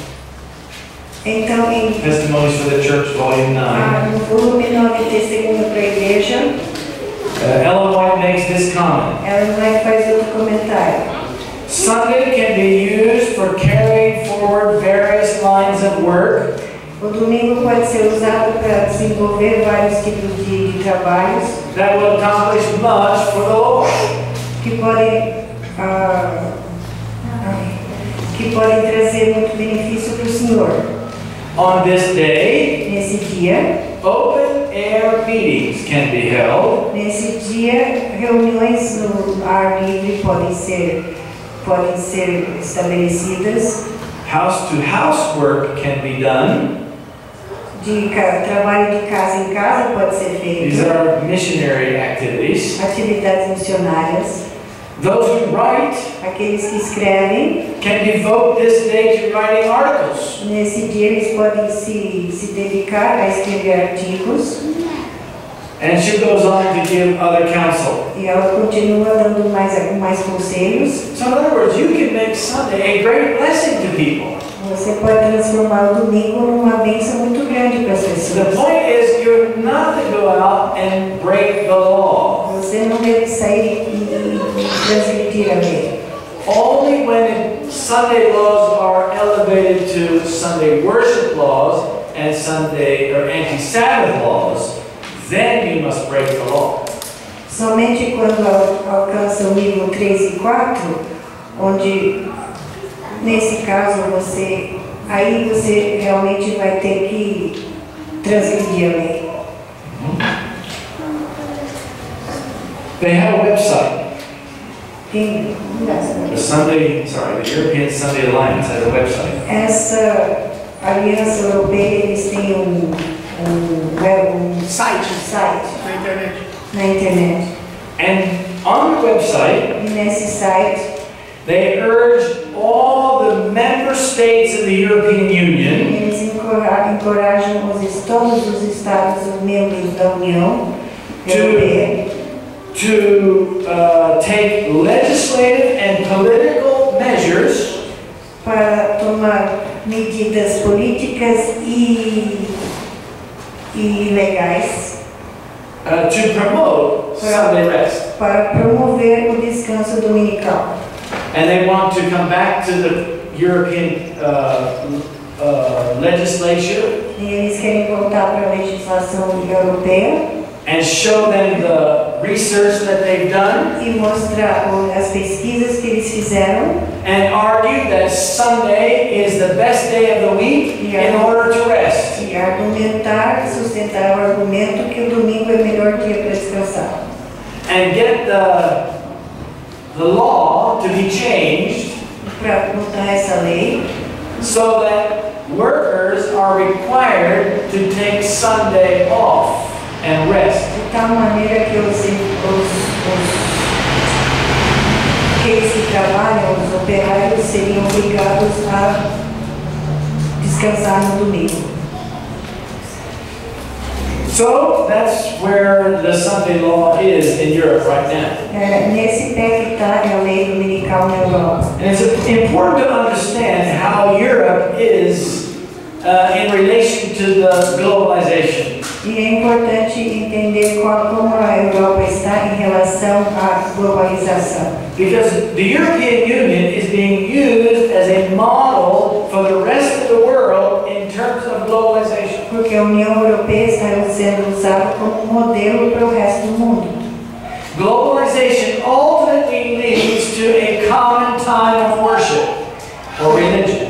Então, Testimonies for the Church Volume 9, no volume 9, testemunho para a igreja, Ellen White makes this comment. ela vai fazer outro comentário. Sunday can be used for carrying forward various lines of work O domingo pode ser usado para desenvolver vários tipos de trabalhos that will accomplish much for the Lord. que podem trazer muito benefício para o Senhor. On this day, Nesse dia, open air meetings can be held reuniões no ar livre podem ser estabelecidas, house-to-house work can be done. trabalho de casa em casa pode ser These feito, are missionary activities. atividades missionárias. Those who write Aqueles que escrevem, can devote this day to writing articles. nesse dia eles podem se dedicar a escrever artigos, And she goes on to give other counsel. e ela continua dando mais conselhos. So in other words, you can make Sunday a great blessing to people. Você pode transformar o domingo numa bênção muito grande para as The pessoas. point is, you're not to go out and break the law. Você não deve sair e transgredir a lei. Only when Sunday laws are elevated to Sunday worship laws and Sunday or anti-Sabbath laws, then you must break the law. Somente quando alcança o nível 3 e 4, onde, nesse caso, você realmente vai ter que transgredir a lei. They have a website. Tem, The European Sunday Alliance has a website. essa aliança europeia, eles têm um Site site na internet. na internet. And on the website, E nesse site, they urge all the member states of the European Union eles encorajam todos os Estados membros da União Europeia to take legislative and political measures para tomar medidas políticas e legais to promote Sunday rest. para promover o descanso dominical. And they want to come back to the European legislature E eles querem voltar para a legislação europeia and show them the research that they've done e mostrar as pesquisas que eles fizeram and argue that Sunday is the best day of the week in order to rest. e sustentar o argumento que o domingo é o melhor dia para descansar. And get the law to be changed Para mudar essa lei, so that workers are required to take Sunday off and rest. de tal maneira que aqueles que trabalham, os operários, seriam obrigados a descansar no domingo. So that's where the Sunday law is in Europe right now. Nesse pé que está a lei dominical na Europa. And it's important to understand how Europe is in relation to the globalization. E é importante entender como a Europa está em relação à globalização. Because the European Union is being used as a model for the rest of the world in terms of globalization. Porque a União Europeia está sendo usada como modelo para o resto do mundo. Globalization ultimately leads to a common time of worship or religion.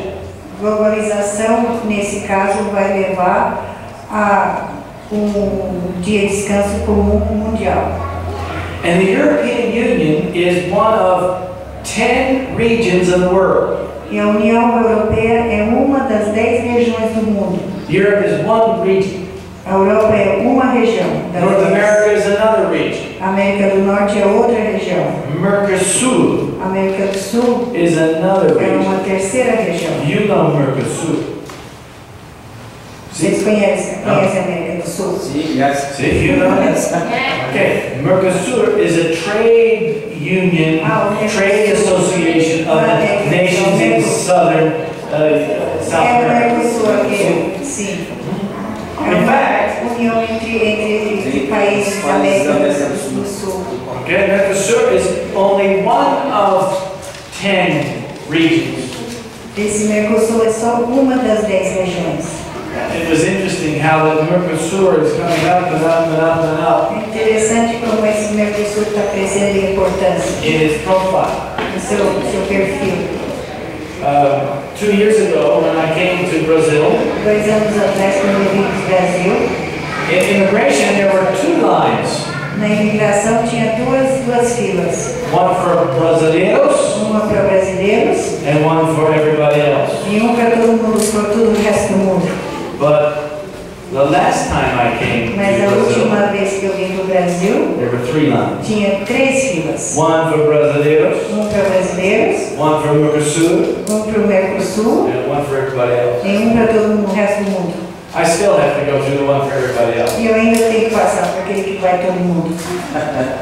Globalização, nesse caso, vai levar a dia de descanso comum mundial. And the European Union is one of 10 regions of the world. E a União Europeia é uma das 10 regiões do mundo. Europe is one region. A Europa é uma região. North America is another region. A América do Norte é outra região. Mercosur A América do Sul is another é region. uma terceira região. You know Mercosur. Vocês conhecem a América do Sul? Sim, yes. See, you know that? Okay, Mercosur is a trade union, trade association of the nations in southern South É o America. Mercosul aqui, sim. É In uma fact, união entre países da América do Sul. okay, Mercosur is only one of 10 regions. Esse Mercosul é só uma das 10 regiões. It was interesting how the Mercosur is coming up and up and up and up É interessante como esse Mercosul está crescendo em importância in its profile. no seu perfil. 2 years ago, when I came to Brazil, 2 anos atrás, quando eu vim para o Brasil, in immigration there were 2 lines. na imigração tinha duas filas. One for brasileiros Uma para brasileiros and one for everybody else. e uma para todo mundo, para todo o resto do mundo. But the last time I came Mas a to Brazil, última vez que eu vim para o Brasil, there were 3 lines. tinha 3 filas. One for brasileiros, Para brasileiros, one for Mercosur, para o Mercosul and one for everybody else. e para todo mundo, o resto do mundo. I still have to go through the one for everybody else. E eu ainda tenho que passar por aquele que vai todo mundo.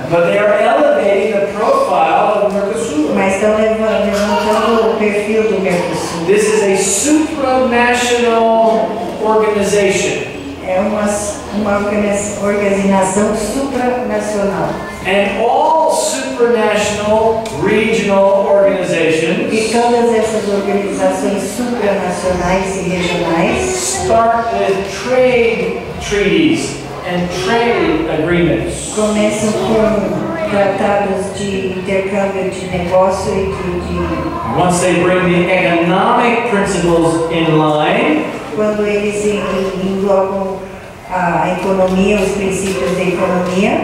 But they are elevating the profile of Mercosur. Mas estão levantando o perfil do Mercosul. This is a supranational organization. É uma organização supranacional. And all supranational regional E organizations todas essas organizações supranacionais e regionais start with trade treaties and trade agreements. começam com tratados de intercâmbio de negócio e Once they bring the economic principles in line, quando eles englobam a economia, os princípios da economia,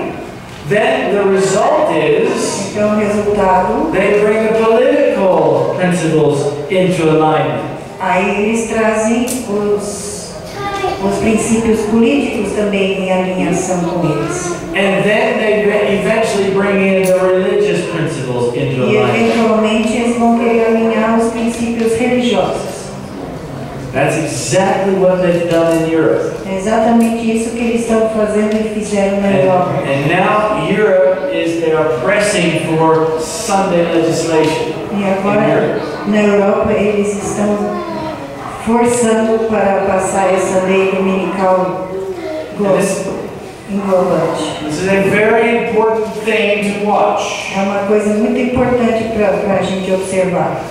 then the result is então o resultado, they bring the political principles into alignment. aí eles trazem os princípios políticos também em alinhação com eles. And then they eventually bring in the religious principles into E alignment. eventualmente eles vão querer alinhar os princípios religiosos. That's exactly what they've done in Europe. É exatamente isso que eles estão fazendo e fizeram na Europa. And now Europe they are pressing for Sunday legislation. E in agora, Europe. na Europa, eles estão forçando para passar essa lei dominical englobante. This is a very important thing to watch É uma coisa muito importante para a gente observar.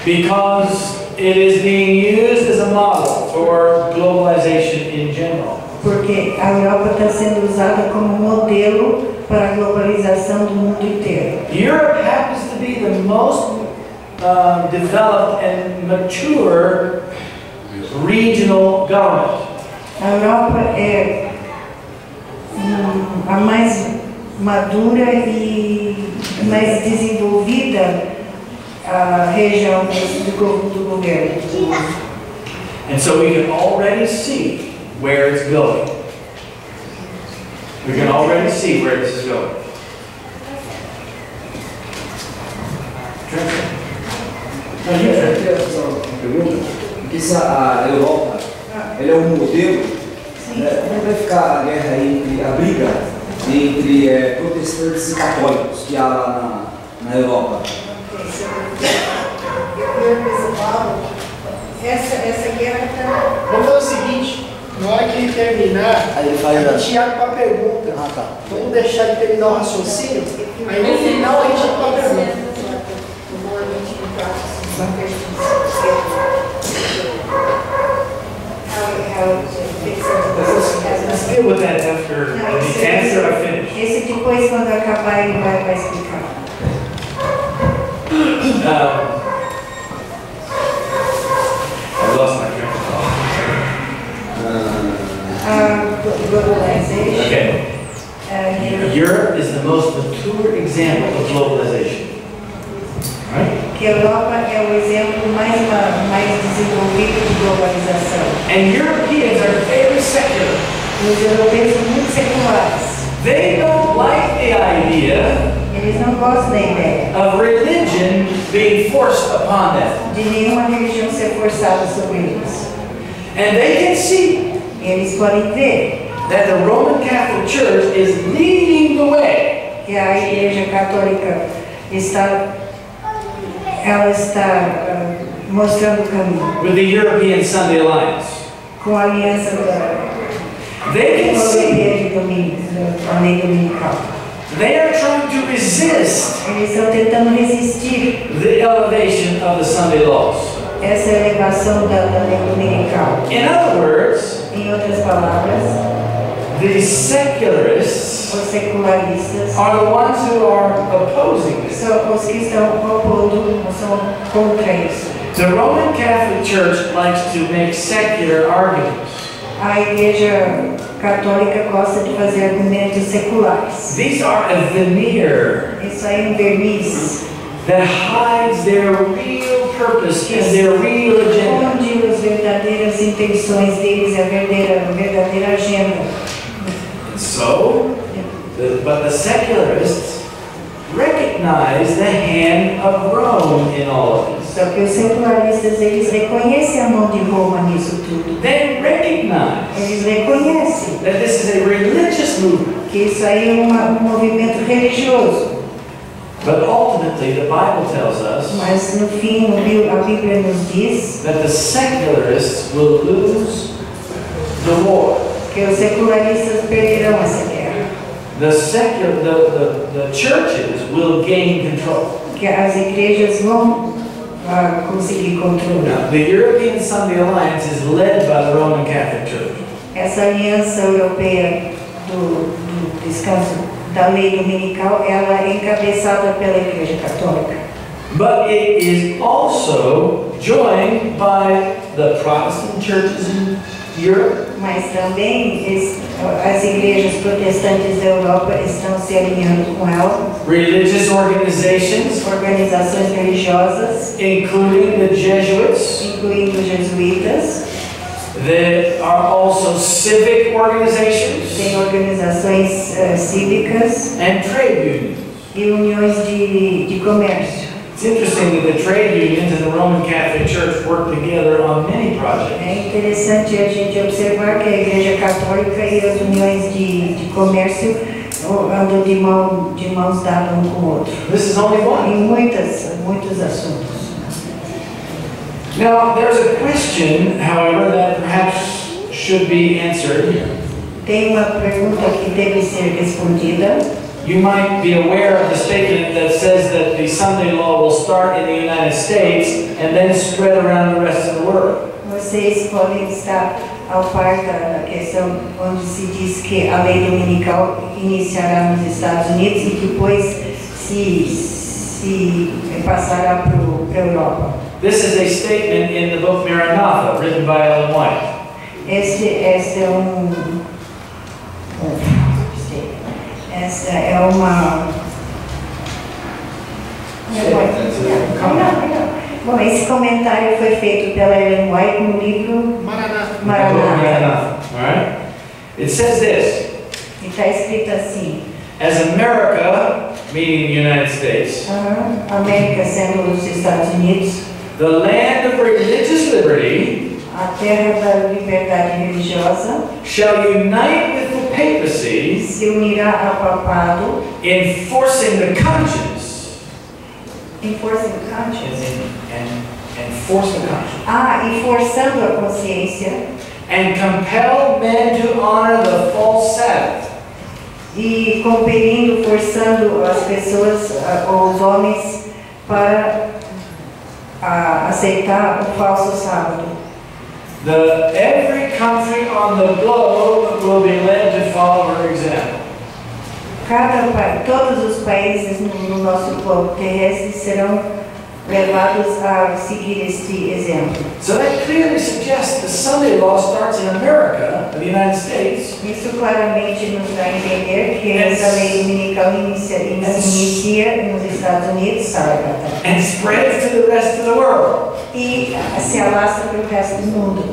because it is being used as a model for globalization in general. Porque a Europa está sendo usada como modelo para a globalização do mundo inteiro. Europe happens to be the most developed and mature regional government. A Europa é a mais madura e mais desenvolvida a região do governo. And so we can already see where it's going. We can already see where this is going. Eu queria fazer uma pergunta, porque se a Europa ela é um modelo, né, como vai ficar a guerra entre, a briga entre protestantes e católicos que há lá na Europa? Essa guerra está... Vamos fazer o seguinte, Na hora que ele terminar, Aí ele faz a a- gente abre para a pergunta. Ah, tá. Vamos deixar ele terminar o raciocínio, aí no final a gente abre para a pergunta. Let's deal with that after the answer I finish. Esse depois, quando acabar, ele vai explicar. I lost my train of thought. Globalization. Okay. Europe is the most mature example of globalization. Right? Que a Europa é o exemplo mais desenvolvido de globalização. And Europeans are very secular. Os europeus são muito seculares. They don't like the idea Eles não gostam da ideia of religion being forced upon them. de nenhuma religião ser forçada sobre eles. And they can see Eles podem ver that the Roman Catholic Church is leading the way que a Igreja Católica está mostrando o caminho with the European Sunday Alliance. com a aliança da They can see da lei dominical. they are trying to resist Eles estão tentando resistir the elevation of the Sunday laws. essa elevação da lei dominical. In other words, Em outras palavras, the secularists os secularistas are the ones who are opposing this. são os que estão opondo, são contra isso. The Roman Catholic Church likes to make secular arguments. A Igreja Católica gosta de fazer argumentos seculares. These are a veneer Isso aí é um verniz that hides their real purpose and their real agenda. onde as verdadeiras intenções deles, a verdadeira agenda. So, but the secularists recognize the hand of Rome in all of this. Só que os secularistas, eles reconhecem a mão de Roma nisso tudo. They recognize Eles reconhecem that this is a religious movement. que isso aí é um movimento religioso. But ultimately, the Bible tells us Mas no fim, a Bíblia nos diz that the secularists will lose the war. que os secularistas perderão essa guerra. The churches will gain control. Que as igrejas vão conseguir controle. Now, the European Sunday Alliance is led by the Roman Catholic Church. Essa aliança europeia do descanso da lei dominical, ela é encabeçada pela Igreja Católica. But it is also joined by the Protestant churches in Europe, Mas também as igrejas protestantes da Europa estão se alinhando com ela, religious organizations, organizações religiosas, including the Jesuits. incluindo os jesuítas, There are also civic organizations tem organizações cívicas and trade unions. e uniões de comércio. It's interesting that the trade unions and the Roman Catholic Church work together on many projects. É interessante a gente observar que a Igreja Católica e as uniões de comércio andam de mãos dadas um com o outro. This is only one. Em muitos assuntos. Now, there's a question, however, that perhaps should be answered. Tem uma pergunta que deve ser respondida. You might be aware of the statement that says that the Sunday law will start in the United States and then spread around the rest of the world. Vocês podem estar ao par da questão onde se diz que a lei dominical iniciará nos Estados Unidos e depois se passará para a Europa. This is a statement in the book Maranatha, written by G.White. Essa é uma... Bom, esse comentário foi feito pela G.White no livro Maranatha. Maranatha. All right? It says this: E está escrito assim: as America, meaning the United States, América sendo os Estados Unidos, the land of religious liberty, a terra da liberdade religiosa, shall unite with the papacy se unirá ao papado, in forcing the conscience. enforcing conscience. And force the conscience. E forçando a consciência, and compelled men to honor the false Sabbath. E compelindo, forçando as pessoas, os homens, para aceitar o falso sábado. Every country on the globe will be led to follow her example. Todos os países no nosso globo terrestre serão levados a seguir este exemplo. So that clearly suggests the Sunday law starts in America, the United States, Isso claramente nos dá a entender que essa lei dominical inicia nos Estados Unidos, and spreads to the rest of the world. e se alastra para o resto do mundo.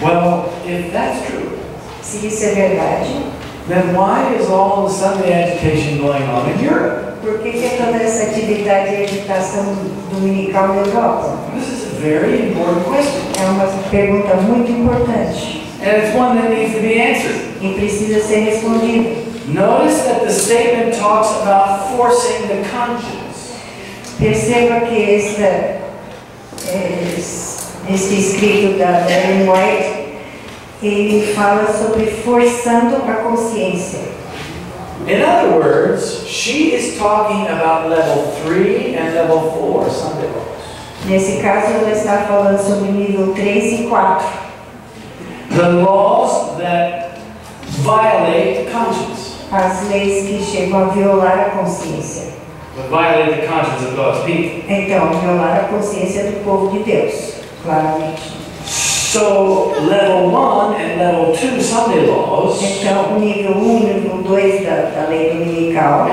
Well, if that's true, Se isso é verdade, then why is all the Sunday agitation going on in Europe? por que toda essa atividade de agitação dominical na Europa? This is a very important question, É uma pergunta muito importante and it's one that needs to be answered. e precisa ser respondida. Notice that the statement talks about forcing the conscience. Perceba que este escrito da G.White, ele fala sobre forçando a consciência. In other words, she is talking about level 3 and level 4 Sunday laws. Nesse caso, ela está falando sobre nível 3 e 4. The laws that violate the conscience. As leis que chegam a violar a consciência. That violate the conscience of God's people. Então, violar a consciência do povo de Deus, claramente. So, level 1 and level 2 Sunday laws Então, o nível 1 e nível 2 da lei dominical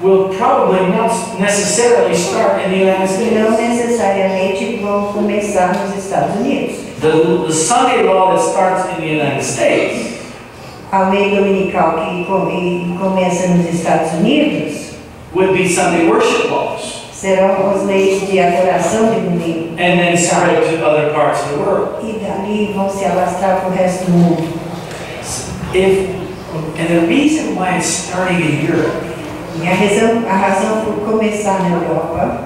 will probably not necessarily start in the United não States. necessariamente vão começar nos Estados Unidos. The Sunday law that starts in the United States A lei dominical que começa nos Estados Unidos would be Sunday worship laws, serão as leis de adoração de domingo. and then spread to other parts of the world. E dali vão se alastrar para o resto do mundo. And the reason why it's starting in Europe E a razão por começar na Europa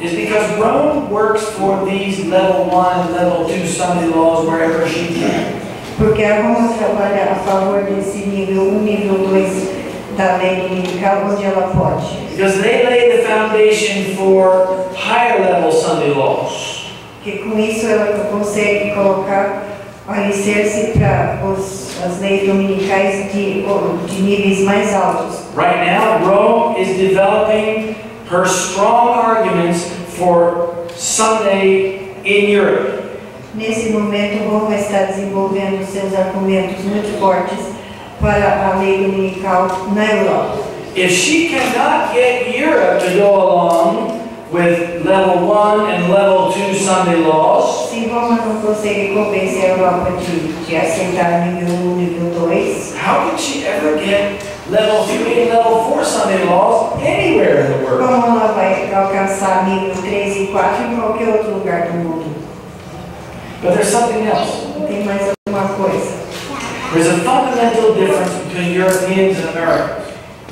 is because Rome works for these level 1 and level 2 Sunday laws wherever she can. porque a Roma trabalha a favor desse nível 1, nível 2 da lei dominical, onde ela pode. Because they lay the foundation for higher level Sunday laws. Que com isso ela consegue colocar o alicerce para as leis dominicais de níveis mais altos. Right now, Rome is developing her strong arguments for Sunday in Europe. Nesse momento, Roma está desenvolvendo seus argumentos muito fortes para a lei dominical na Europa. If she cannot get Europe to go along with level 1 and level 2 Sunday laws, Se Roma não consegue convencer a Europa de aceitar nível 1, nível 2, how can she ever get level 3 and level 4 Sunday laws anywhere in the world? como ela vai alcançar nível 3 e 4 em qualquer outro lugar do mundo? But there's something else. Tem mais alguma coisa. There's a fundamental difference between Europeans and Americans.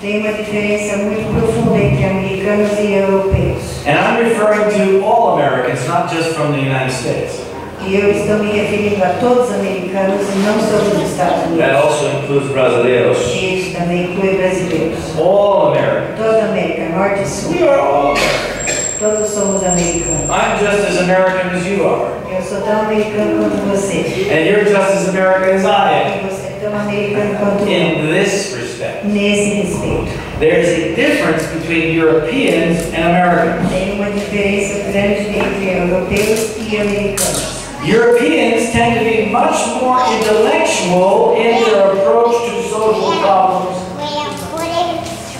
Tem uma diferença muito profunda entre americanos e europeus. And I'm referring to all Americans, not just from the United States. E eu estou me referindo a todos os americanos e não só dos Estados That Unidos. also includes brasileiros. Isso também inclui brasileiros. All Americans. Toda a América, norte e sul. We are all Americans. Todos somos americanos. I'm just as American as you are. Eu sou tão americano quanto você. And you're just as American as I E você é tão americano quanto am. eu. In this respect. Nesse respeito. There's a difference between Europeans and Americans. Tem uma diferença grande entre europeus e americanos. Europeans tend to be much more intellectual in their approach to social problems.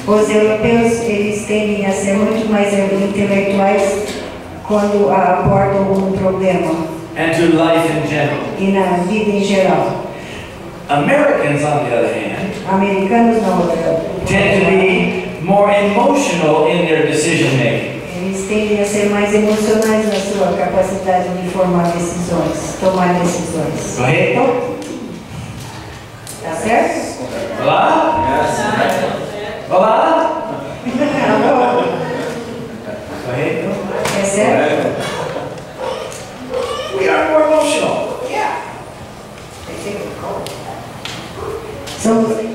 Os europeus, eles tendem a ser muito mais intelectuais quando abordam um problema And to life in general. e na vida em geral. Americans, on the other hand, Americanos na outra. tend to be more emotional in their decision making. Eles tendem a ser mais emocionais na sua capacidade de formar decisões, tomar decisões. Correto? Tá certo? Olá? Olá? Alô? Correto? É certo?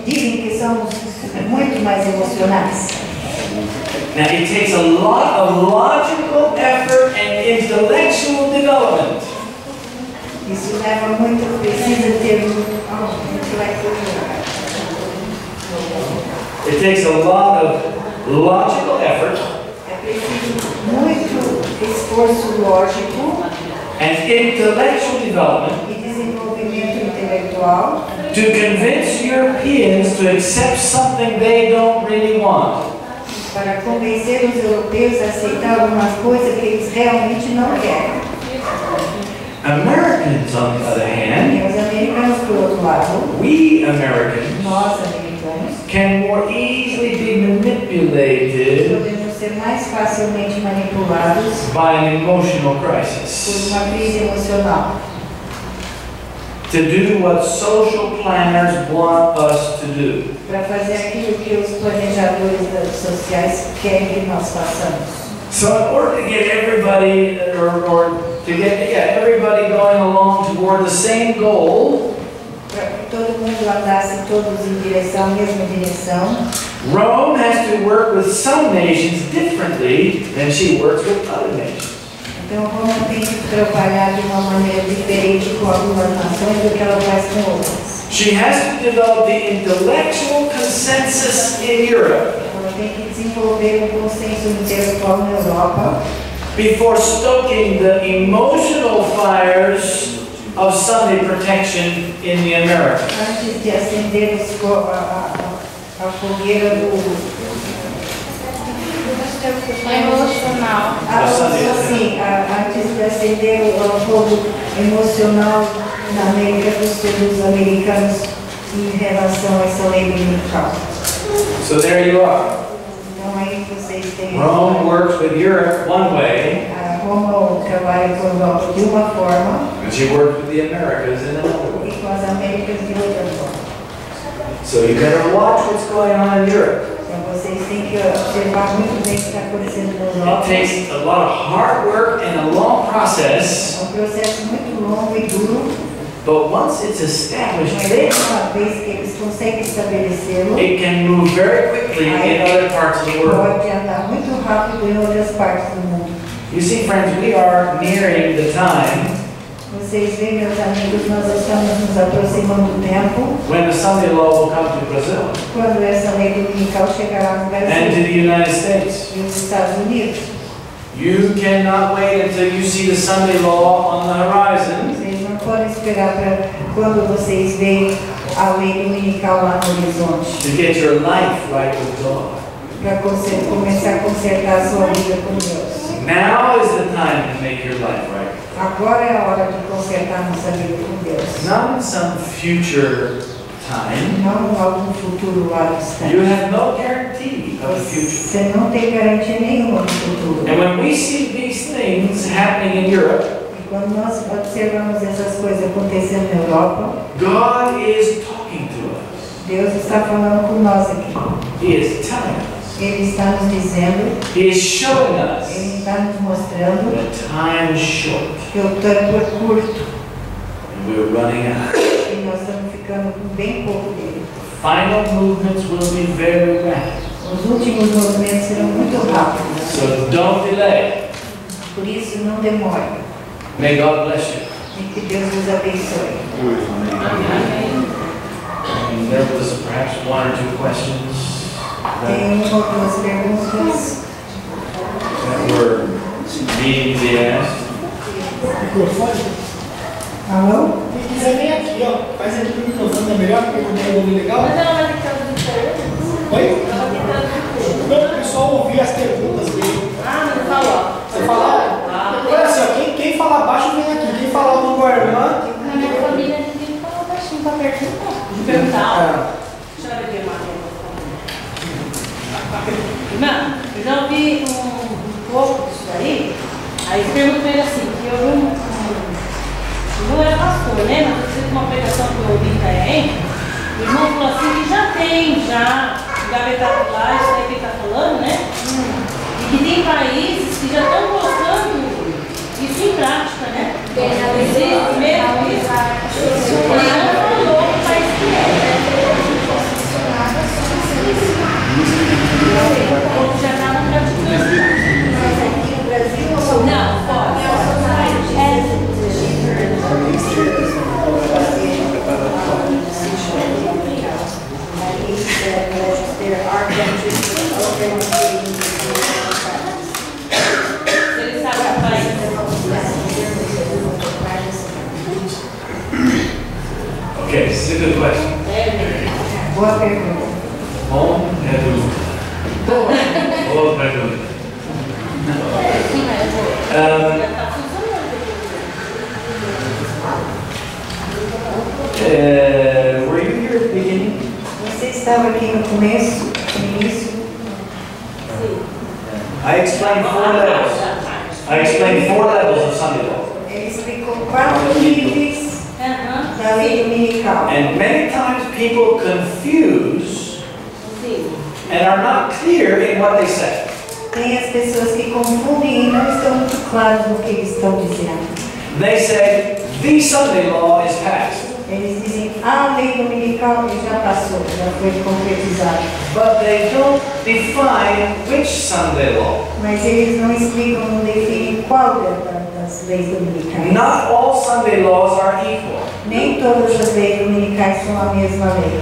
Dizem que somos muito mais emocionais. Now, it takes a lot of logical effort and intellectual development Isso leva muito, precisa ter It takes a lot of logical effort É preciso muito esforço lógico and intellectual development e desenvolvimento intelectual to convince Europeans to accept something they don't really want. para convencer os europeus a aceitar alguma coisa que eles realmente não querem. Americans, on the other hand, E os americanos, por outro lado, we Americans, nós americanos, can more easily be manipulated podemos ser mais facilmente manipulados by an emotional por crisis uma crise emocional, to do what social planners want us to do. para fazer aquilo que os planejadores sociais querem que nós façamos. So in order to get everybody, or to get everybody going along toward the same goal, Para que todo mundo andasse todos em direção, mesma direção, Rome has to work with some nations differently than she works with other nations. então Roma tem que trabalhar de uma maneira diferente com algumas nações do que ela faz com outras. She has to develop the intellectual consensus in Europe Ela tem que desenvolver um consenso intelectual na Europa before stoking the emotional fires of Sunday protection in the Americas. antes de acender a fogueira do Emocional. antes de acender o fogo emocional na América do Sul dos americanos em relação a essa lei dominical. So there you are. Então aí vocês têm Rome works with Europe one way, a Roma trabalha com a Europa de uma forma and she works with the Americas in another way. e com as Américas de outra forma. So you better watch what's going on in Europe. Então vocês têm que observar muito bem o que está acontecendo na It Europa. takes a lot of hard work and a long process, É um processo muito longo e duro, but once it's established mas there, uma vez que eles conseguem estabelecê-lo, it can move very quickly in other parts of the world. pode andar muito rápido em outras partes do mundo. You see, friends, we are nearing the time Vocês veem, meus amigos, nós estamos nos aproximando do tempo when the Sunday law will come to Brazil quando essa lei dominical chegará no and to Brasil the United States. e nos Estados Unidos. You cannot wait until you see the Sunday law on the horizon Vocês não podem esperar para quando vocês veem a lei dominical lá no horizonte, to get your life right with God. para começar a consertar a sua vida com Deus. Now is the time to make your life right. Agora é a hora de consertar nossa vida com Deus. Not in some future time. Não em algum futuro lá distante. You have no guarantee of the future. Você não tem garantia nenhuma do futuro. And when we see these things happening in Europe, E quando nós observamos essas coisas acontecendo na Europa, God is talking to us. Deus está falando com nós aqui. He is telling us. Ele está nos dizendo, He is showing us Ele está nos mostrando that time is short que o tempo é curto and we're running out. e nós estamos ficando com bem pouco dele. Final movements will be very rapid. Os últimos movimentos serão muito rápidos. So don't delay. Por isso, não demore. May God bless you. E que Deus nos abençoe. And there was perhaps one or two questions Tem uma ou duas perguntas. that were needing to be asked. Microfone? Alô? Quem quiser vem aqui, ó. Faz aqui pro microfone, é melhor, porque o meu ouvido legal. Mas ela vai ter que traduzir. Oi? Ela tem que traduzir. Não, o pessoal ouvir as perguntas dele. Ah, não falou. Você fala, olha assim, ó, quem falar baixo vem aqui. Quem falar alto com a irmã. Na minha família, ninguém fala baixinho pra perguntar. De perguntar. Deixa eu ver aqui, Maria. Irmã, eu já ouvi um pouco disso daí. Aí pergunto pra ele assim, que eu vi não era pastor, né? Mas eu fiz uma pregação que eu ouvi em Itanhaém. O irmão falou assim que já tem, gavetado lá, isso aí que ele está falando, né? E que tem países que já estão colocando isso em prática, né? Existe mesmo isso. Ele não falou que país que é. Ele sabe a país. Okay, this is a good question. Boa pergunta. Bom pergunta. Boa pergunta. Were you here at the beginning? Você estava aqui no começo, no início. I explained 4 levels. I explained 4 levels of Sunday law. Ele explicou 4 níveis da lei dominical. And many times people confuse and are not clear in what they say. Tem as pessoas que confundem e não estão muito claros no que eles estão dizendo. They say, the Sunday law is passed. Eles dizem, a lei dominical já passou, já foi concretizada. But they don't define which Sunday law. Mas eles não explicam, não definem qual das leis dominicais. Not all Sunday laws are equal. Nem todas as leis dominicais são a mesma lei.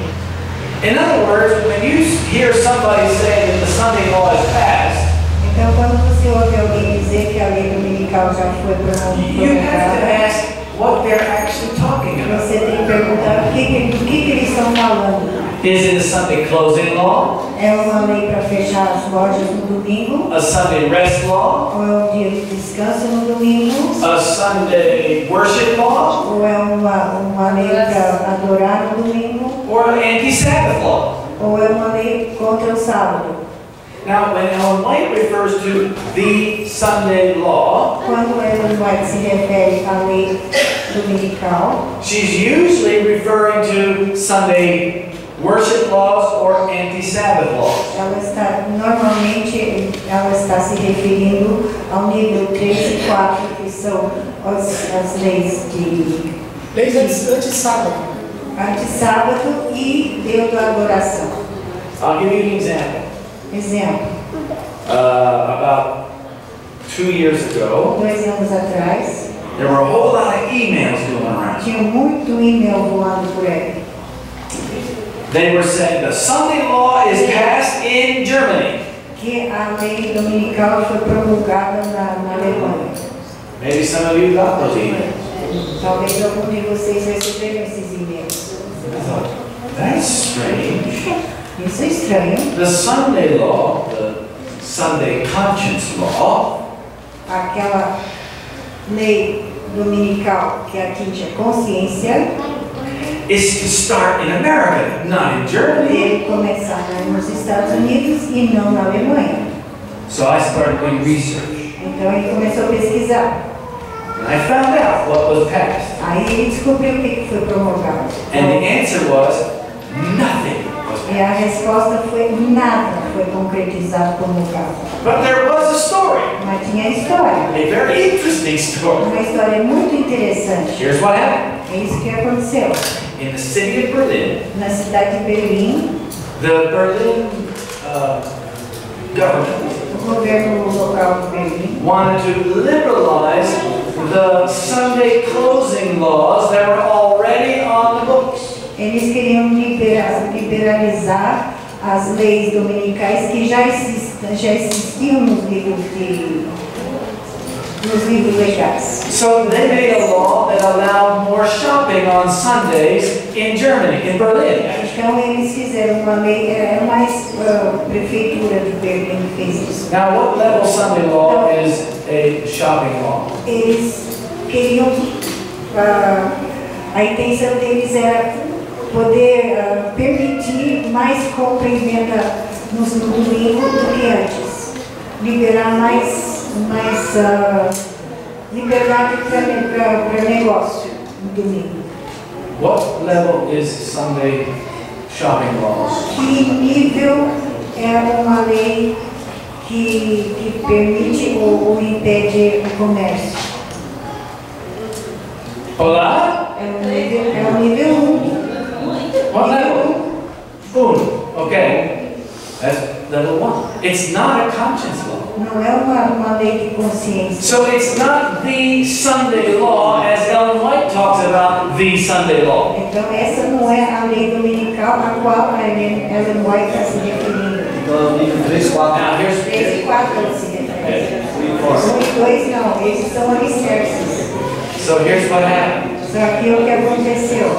In other words, when you hear somebody say that the Sunday law is passed, Então, quando você ouve alguém dizer que a lei dominical já foi you have to promulgada, ask what they're actually talking about. você tem que perguntar do que eles estão falando. Is it a Sunday closing law? É uma lei para fechar as lojas no domingo? A Sunday rest law? Ou é um dia de descanso no domingo? A Sunday worship law? Ou é uma lei para adorar no domingo? Or an anti-Sabbath law? Ou é uma lei contra o sábado? Now, when Ellen White refers to the Sunday law, Quando Ellen White se refere à lei dominical, she's usually referring to Sunday worship laws or anti-Sabbath laws. normalmente ela está se referindo ao nível 3 e 4, que são as leis de Leis anti-sábado. anti-sábado e Deus da adoração. I'll give you an example. Exemplo, About 2 years ago, 2 anos atrás, there were a whole lot of emails going around. tinha muito e-mail voando por aí. They were saying the Sunday law is passed in Germany. Que a lei dominical foi promulgada na Alemanha. Maybe some of you got those emails. Talvez algum de vocês receberam esses e-mails. I thought, that's strange. Isso é estranho. The Sunday law, the Sunday conscience law, Aquela lei dominical que atinge a consciência, is to start in America, not in Germany. deve começar nos Estados Unidos e não na Alemanha. So I started doing research. Então ele começou a pesquisar. And I found out what was passed. Aí ele descobriu o que foi promulgado. And the answer was nothing was E a passed. resposta foi nada foi concretizado, promulgado. But there was a story, Mas tinha história. a very interesting story. Uma história muito interessante. Here's what happened. É isso que aconteceu. In the city of Berlin, Na cidade de Berlim, the Berlin government o governo local de Berlim wanted to liberalize the Sunday closing laws that were already on the books. eles queriam liberalizar as leis dominicais que já existiam nos livros legais. So they made a law that allowed more shopping on Sundays in Germany, in Berlin. Então eles fizeram uma lei, era mais a prefeitura de Berlim que fez isso. Now, what level Sunday law is a shopping law? Eles queriam, a intenção deles era poder permitir mais compra e venda no domingo do que antes. Liberar mais liberdade para negócio no domingo. What level is Sunday shopping laws? Que nível é uma lei que permite ou impede o comércio? Olá? É o nível 1. What level? Okay. That's level 1. It's not a conscience law. Não é uma lei de consciência. So it's not the Sunday law as Ellen White talks about the Sunday law. Então essa não é a lei dominical a qual a Ellen White está se referindo. Então, nível 3, 4. Now here's 3 e 4 assim. Okay. 1 e 2 não, esses são alicerces. So here's what happened. Só que o que aconteceu?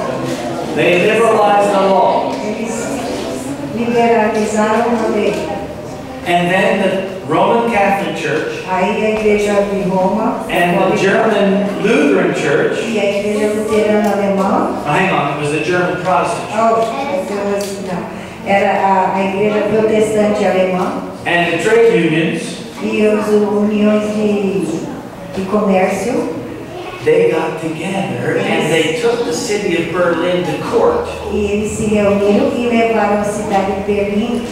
They liberalized the law. Eles liberalizaram a lei. And then the Roman Catholic Church Aí a igreja de Roma and the German Lutheran Church, e a igreja luterana alemã. hang on, it was the German Protestant Church, Não, era a igreja protestante alemã and the trade unions, e as uniões de comércio. they got together and they took the city of Berlin to court. E eles se reuniram e levaram a cidade de Berlim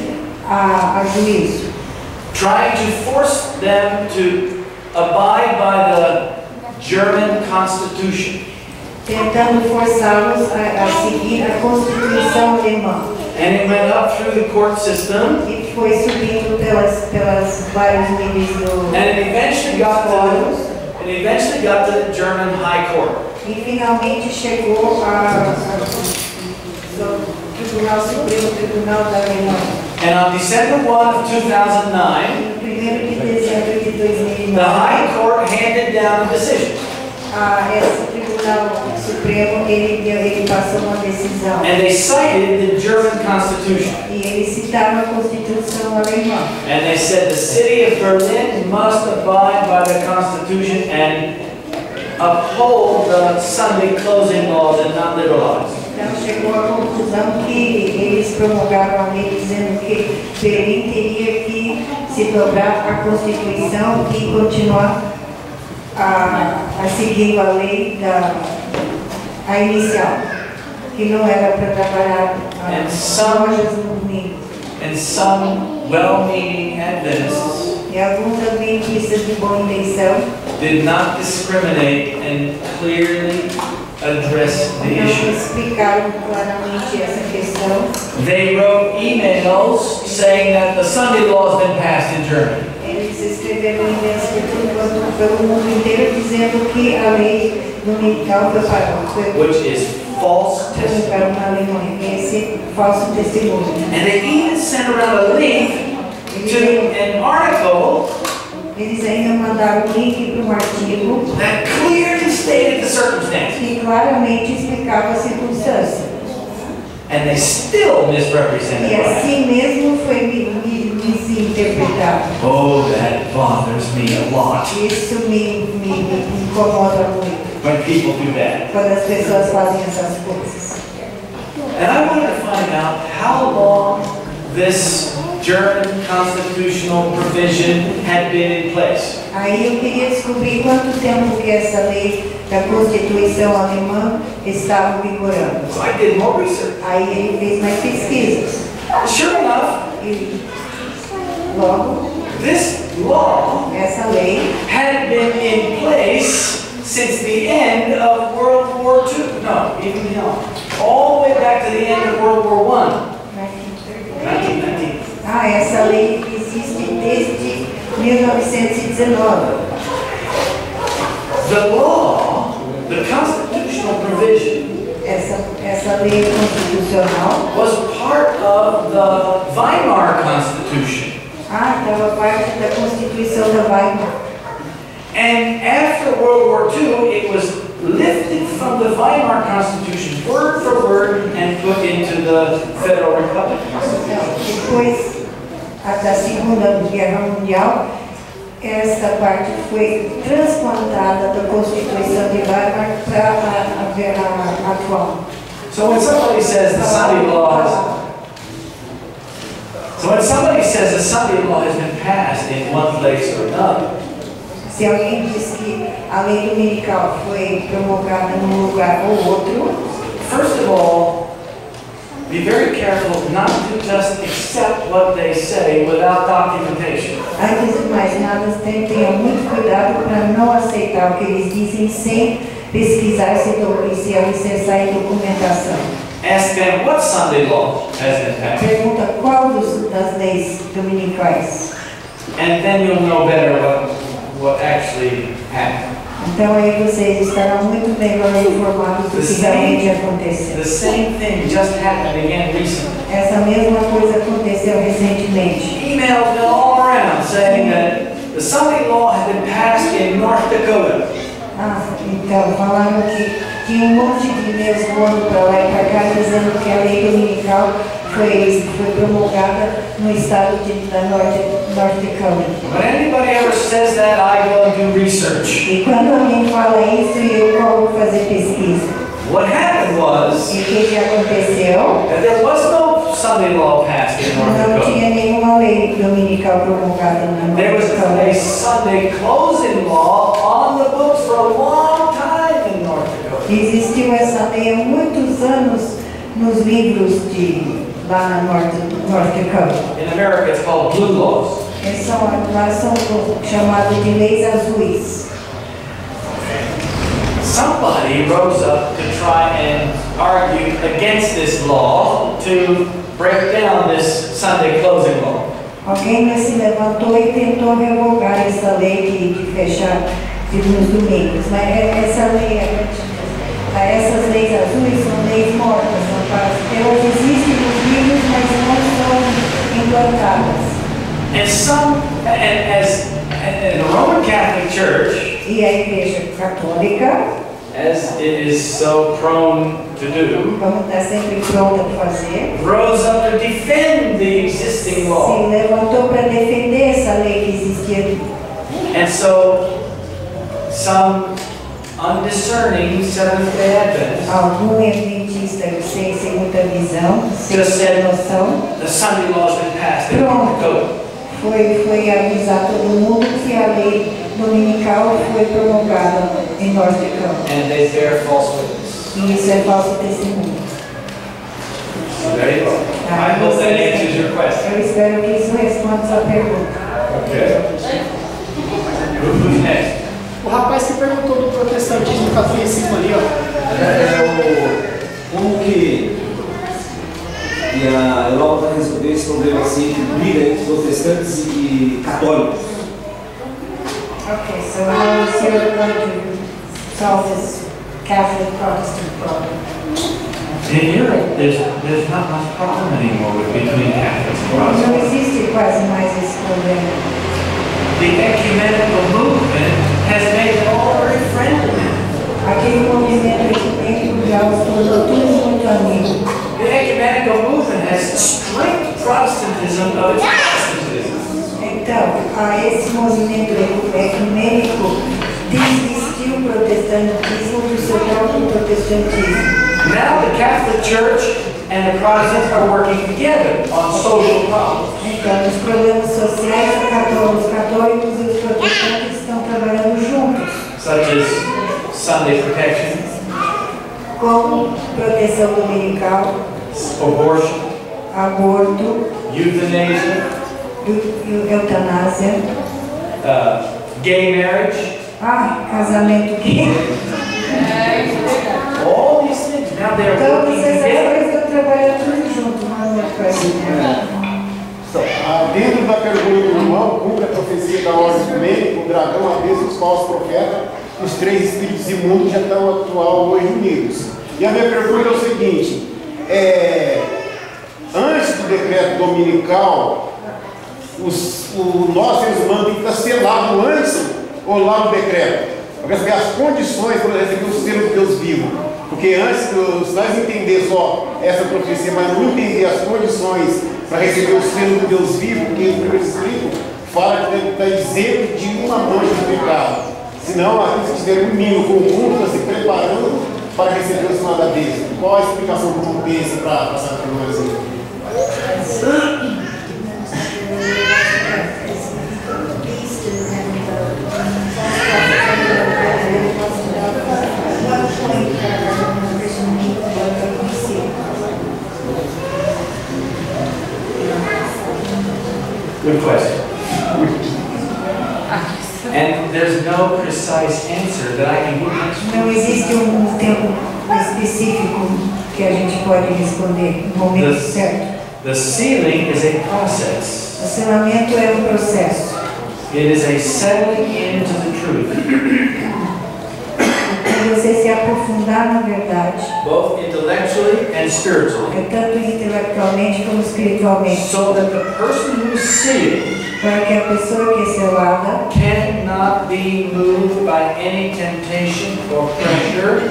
a juízo, Trying to force them to abide by the German Constitution. tentando forçá-los a seguir a Constituição alemã. And it went up through the court system, E foi subindo pelas vários níveis do and it eventually got to the German High Court. e finalmente chegou ao Tribunal Supremo, Tribunal da Alemanha. And on December 1 of 2009, No 1º de dezembro de 2009, the High Court handed down a decision. esse Tribunal Supremo ele passou uma decisão And they cited the German Constitution. e eles citaram a Constituição alemã. And they said the city of Berlin must abide by the Constitution and uphold the Sunday closing laws and not liberalize. Então chegou à conclusão que eles promulgaram a lei dizendo que Berlim teria que se dobrar à Constituição e continuar a seguir a lei a inicial, que não era para trabalhar as lojas no domingo. And some well-meaning Adventists E alguns adventistas de boa intenção did not discriminate and clearly address the não issue. explicaram claramente essa questão. They wrote emails saying that the Sunday law has been passed in Germany. Eles escreveram e-mails pelo mundo inteiro dizendo que a lei dominical foi Which is false testimony. para uma Alemanha. Esse falso testemunho. And they even sent around a link to an article Eles ainda mandaram o link para um artigo that clearly stated the circumstances. que claramente explicava a circunstância. And they still misrepresented E what happened. assim mesmo foi misinterpretado. Oh, that bothers me a lot Isso me incomoda muito when people do that. quando as pessoas fazem essas coisas. And I wanted to find out how long this German constitutional provision had been in place. Aí eu queria descobrir quanto tempo que essa lei da Constituição alemã estava vigorando. So I did more research. Aí ele fez mais pesquisas. Sure enough, E logo, this law essa lei had been in place since the end of World War II. No, even beyond. All the way back to the end of World War I. 1919. essa lei existe desde 1919. The law, the constitutional provision, Essa lei constitucional was part of the Weimar Constitution. estava parte da Constituição da Weimar. And after World War II, it was lifted from the Weimar Constitution, word for word, and put into the Federal Republic Constitution. Depois da Segunda Guerra Mundial, esta parte foi transplantada da Constituição de Weimar para a atual. So when somebody says the Sunday law has been passed in one place or another, Se alguém diz que a lei dominical foi promulgada num lugar ou outro, first of all, be very careful not to just accept what they say without documentation. antes de mais nada, tenha muito cuidado para não aceitar o que eles dizem sem pesquisar e se alicerçar em documentação. Ask them what Sunday law has been passed. Pergunta qual das leis dominicais. And then you'll know better what actually happened. Então aí vocês estarão muito melhor informados do que realmente aconteceu. The same thing just happened again recently. Essa mesma coisa aconteceu recentemente. emails went all around saying that the Sunday law had been passed in North Dakota. Então, falaram que tinha monte de e-mails voando para lá e para cá dizendo que a lei dominical foi promulgada no estado da North Dakota. When anybody ever says that, I go and do research. E quando alguém fala isso, eu vou fazer pesquisa. What happened was E o que aconteceu? that there was no Sunday law passed in North Não Dakota. tinha nenhuma lei dominical promulgada na There North was Dakota. a Sunday closing law on the books for a long time in North Dakota. Existiu essa lei há muitos anos nos livros lá na North Dakota. In America, it's called blue laws. Lá são chamados de leis azuis. Somebody rose up to try and argue against this law to break down this Sunday closing law. Alguém se levantou e tentou revogar essa lei de fechar nos domingos. Mas essas leis azuis são leis mortas. Elas existem nos livros, mas não são implantadas. And the Roman Catholic Church, E a Igreja Católica, as it is so prone to do, como está sempre pronta para fazer, rose up to defend the existing se law. levantou para defender essa lei que existia. And so, some undiscerning Seventh-day Adventists Algum adventista sem muita visão, sem just muita said noção, the Sunday law has been passed in North Dakota. foi avisar todo mundo que a lei dominical foi promulgada em North Dakota. And they bear false witness. E isso é falso testemunho. There you go. I hope that answers your question. Eu espero que isso responda a sua pergunta. Okay. Who's next? O rapaz que perguntou do protestantismo e catolicismo ali, ó. Como que a Europa vai resolver esse problema assim, de briga entre protestantes e católicos? Okay, so how is your going to solve this Catholic Protestant problem? In Europe, there's not much problem anymore between Catholics and Não Protestants. existe quase mais esse problema. The ecumenical movement has made them all very friendly. Aquele movimento ecumênico já os tornou todos muito amigos. The ecumenical movement has stripped Protestantism of its Protestantism. Então, esse movimento ecumênico desvestiu o protestantismo do seu próprio protestantismo. Now the Catholic Church and the Protestants are working together on social problems. Então, os problemas sociais, os católicos e os protestantes estão trabalhando juntos, Such as Sunday protection, como proteção dominical, abortion, aborto, euthanasia, eutanásia, gay marriage, casamento gay. all these things. Now they're Todas working essas together. coisas estão trabalhando tudo junto, não é coisa. Dentro da pergunta do irmão, cumpre a profecia da ordem ecumênica, o dragão, a besta e os falsos profetas, os três espíritos imundos já estão atual hoje unidos. E a minha pergunta é o seguinte, antes do decreto dominical, nós seres humanos tem que estar selado antes ou lá no decreto? Para saber as condições para receber o selo de Deus vivo. Porque antes, se nós entender só essa profecia, mas não entender as condições para receber o selo de Deus vivo, porque o primeiro escrito fala que deve estar isento de uma mancha de pecado. Senão, aqueles que tiverem um mínimo conjunto, estão se preparando para receber o sinal da besta. Qual a explicação do Obediência para passar por nós aí? Good question. And there's no precise answer that I can give you. Não existe tempo específico que a gente pode responder no momento certo. The sealing is a process. O selamento é um processo. It is a settling into the truth. Quando você se aprofundar na verdade, both intellectually and spiritually, tanto intelectualmente como espiritualmente, so that the person who is sealed para que a pessoa que é selada cannot be moved by any temptation or pressure,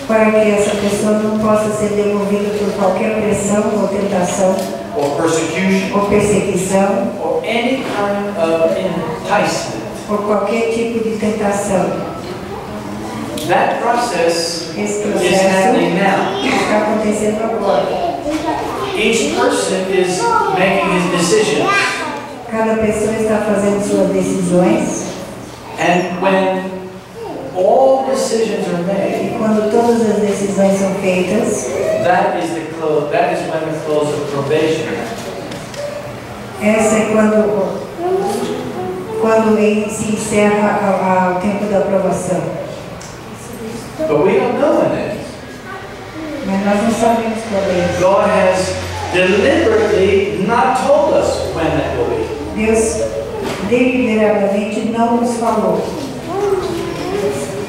para que essa pessoa não possa ser demovida por qualquer pressão ou tentação or persecution, ou perseguição or any kind of enticement. ou qualquer tipo de tentação. That process Esse is happening processo now. está acontecendo agora. Each person is making his decisions. Cada pessoa está fazendo suas decisões And when all decisions are e made, quando todas as decisões são feitas, that is when the close of probation. essa é quando se encerra o tempo da aprovação. But we don't know when it is. Mas nós não sabemos qual é. God has deliberately not told us when that will be. Deus deliberadamente não nos falou.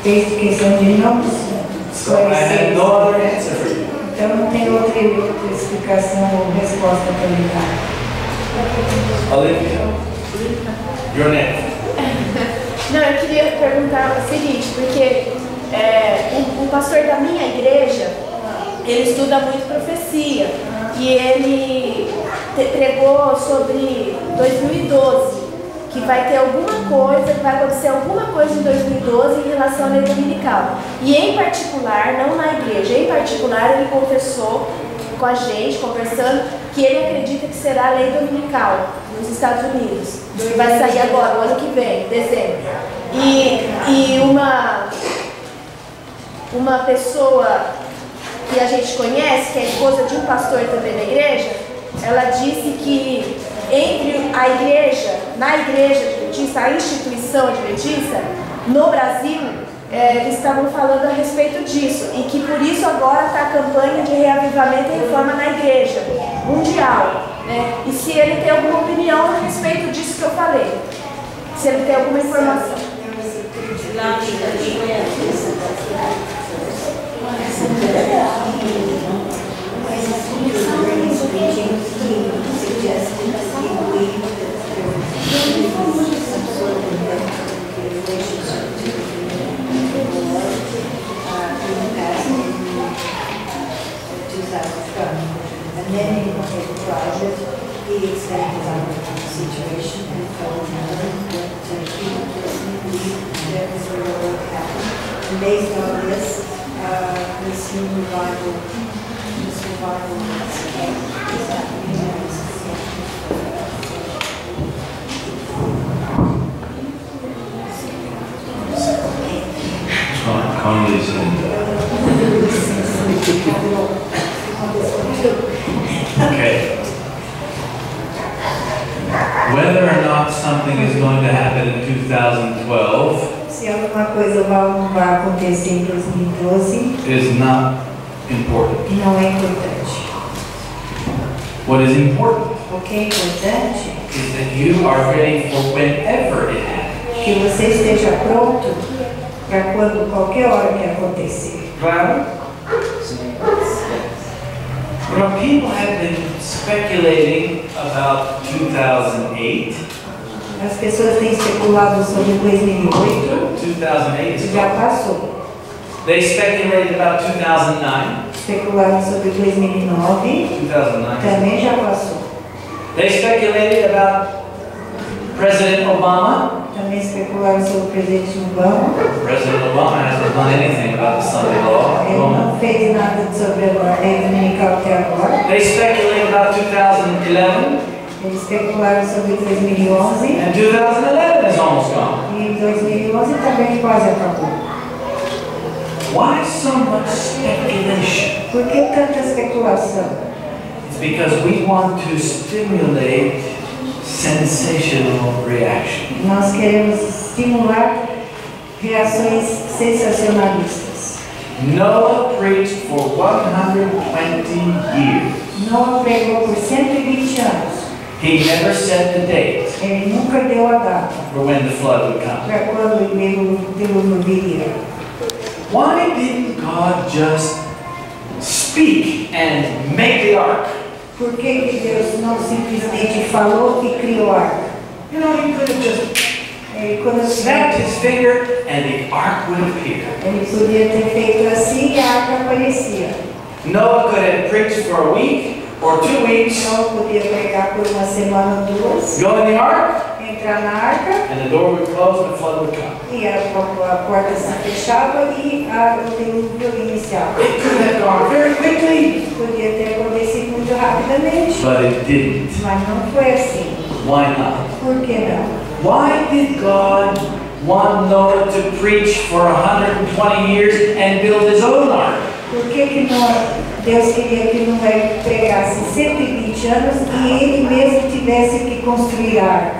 Fez questão de não nos So I have esclarecer. no other answer for you. Então não tem outra explicação ou resposta para me dar. Olivia, you're next. Não, eu queria perguntar o seguinte, porque o pastor da minha igreja, ele estuda muito profecia e ele pregou sobre 2012, que vai ter alguma coisa, que vai acontecer alguma coisa em 2012 em relação à lei dominical. E em particular, não na igreja, em particular ele confessou com a gente, conversando, que ele acredita que será a lei dominical nos Estados Unidos, que vai sair agora, o ano que vem, dezembro. E uma pessoa que a gente conhece, que é esposa de um pastor também da igreja, ela disse que na igreja adventista, a instituição adventista, no Brasil, eles estavam falando a respeito disso, e que por isso agora está a campanha de reavivamento e reforma na igreja mundial, né? E se ele tem alguma opinião a respeito disso que eu falei, se ele tem alguma informação. And then he private, he explained about the situation and told him that he there was a work happened. And based on this, this new revival is happening in this Okay. Whether or not something is going to happen in 2012 Se alguma coisa vai acontecer em 2012, is not important. não é importante. What is important O que é importante is that you are ready for whenever it happens. é que você esteja pronto para quando qualquer hora que acontecer. Claro? Well, people have been speculating about 2008. As pessoas têm especulado sobre 2008, 2008 is já gone. passou. They speculated about 2009. Especularam sobre 2009, 2009. também já passou. They speculated about President Obama. Também especularam sobre o presidente Obama. President Obama hasn't done anything about the Sunday law. Ele não fez nada sobre a lei dominical até agora. They speculated about 2011, Eles especularam sobre 2011 and 2011 is almost gone. e 2011 também quase acabou. Why so much speculation? Por que tanta especulação? It's because we want to stimulate sensational reaction. Nós queremos estimular reações sensacionalistas. Noah preached for 120 years. Noah pregou por 120 anos. He never set the date Ele nunca deu a data for when the flood would come. para quando o dilúvio viria. Why didn't God just speak and make the ark? Por que Deus não simplesmente falou e criou a arca? You know, he could have just Quando snapped his finger and the ark would appear. ele podia ter feito assim e a arca aparecia. Noah could have preached for a week or 2 weeks, Então podia pregar por uma semana ou duas, go in the ark, entrar na arca and the door would close and the flood would come. e a porta se fechava e o dilúvio iniciava. It could have gone very quickly, Podia ter acontecido muito rapidamente, but it didn't. mas não foi assim. Why not? Por que não? Why did God want Noah to preach for 120 years and build his own ark? Por que Deus queria que Noé pregasse 120 anos e ele mesmo tivesse que construir a arca?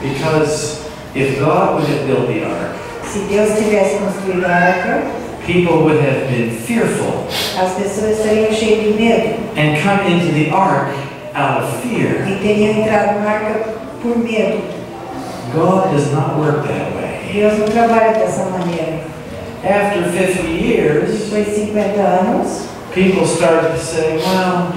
Because if God would have built the ark, Se Deus tivesse construído a arca, people would have been fearful as pessoas estariam cheias de medo and come into the ark out of fear. e teriam entrado na arca por medo. God does not work that way. Deus não trabalha dessa maneira. After 50 years, Depois de 50 anos, people started to say, well,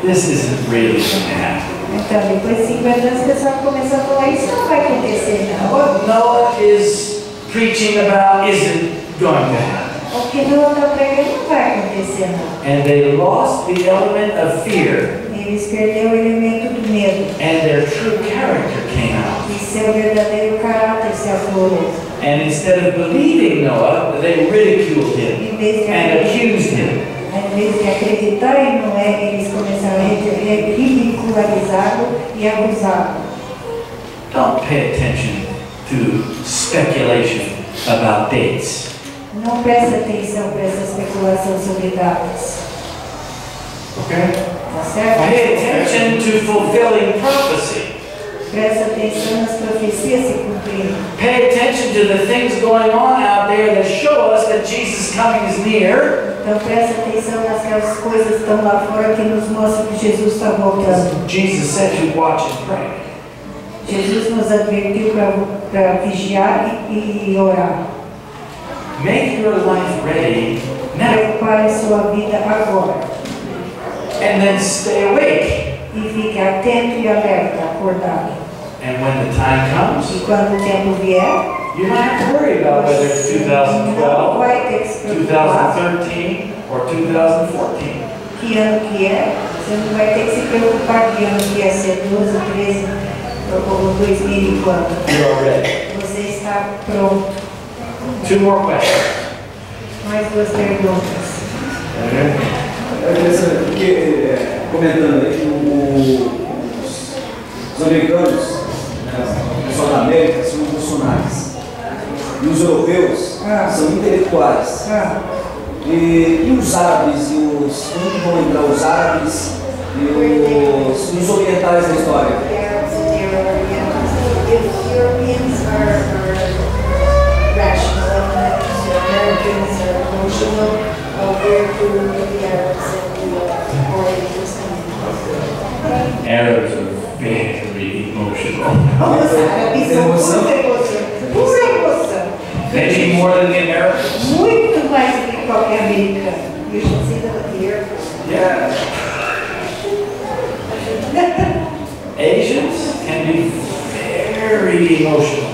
this isn't really going to happen. então depois de 50 anos, o pessoal começou a falar, isso não vai acontecer não. What Noah is preaching about isn't going to happen. O que Noé está pregando não vai acontecer não. And they lost the element of fear, Eles perderam o elemento do medo. and their true character came out. E seu verdadeiro caráter se aflorou. And instead of believing Noah, they ridiculed him Em vez de and accused him. Em vez de acreditar em Noé, eles começaram a ridicularizá-lo e abusá-lo. Don't pay attention to speculation about dates. Não preste atenção para essa especulação sobre datas. Okay? Tá certo? Pay attention to fulfilling prophecy. Preste atenção nas profecias se cumprindo. Pay attention to the things going on out there that show us that Jesus' coming is near. Então preste atenção nas coisas que estão lá fora que nos mostram que Jesus está voltando. Jesus said to watch and pray. Jesus nos advertiu para vigiar e orar. Make your life ready now. Prepare sua vida agora. And then stay awake. E fique atento e alerta, acordado. And when the time comes, E quando o tempo vier, you don't have to worry about whether it's não 2012, vai ter que se preocupar 2013, or 2014. que ano que é. Você não vai ter que se preocupar que ano que é, se é 12, 13 ou 2000 e quanto. You're ready. Você está pronto. 2 more questions. Mais 2 perguntas. É interessante, porque, comentando aí, que os americanos, né, o pessoal da América, são funcionários. E os europeus são intelectuais. E os árabes, como que vão entrar os árabes e os orientais da história? Europeans are rational, Americans are emotional, where do the Arabs and the Orientals come in? Arabs are very emotional. Os árabes são pura emoção. Maybe more than the Americans. Muito mais do que qualquer americano. You should see them at the airport. Yeah. Asians can be very emotional.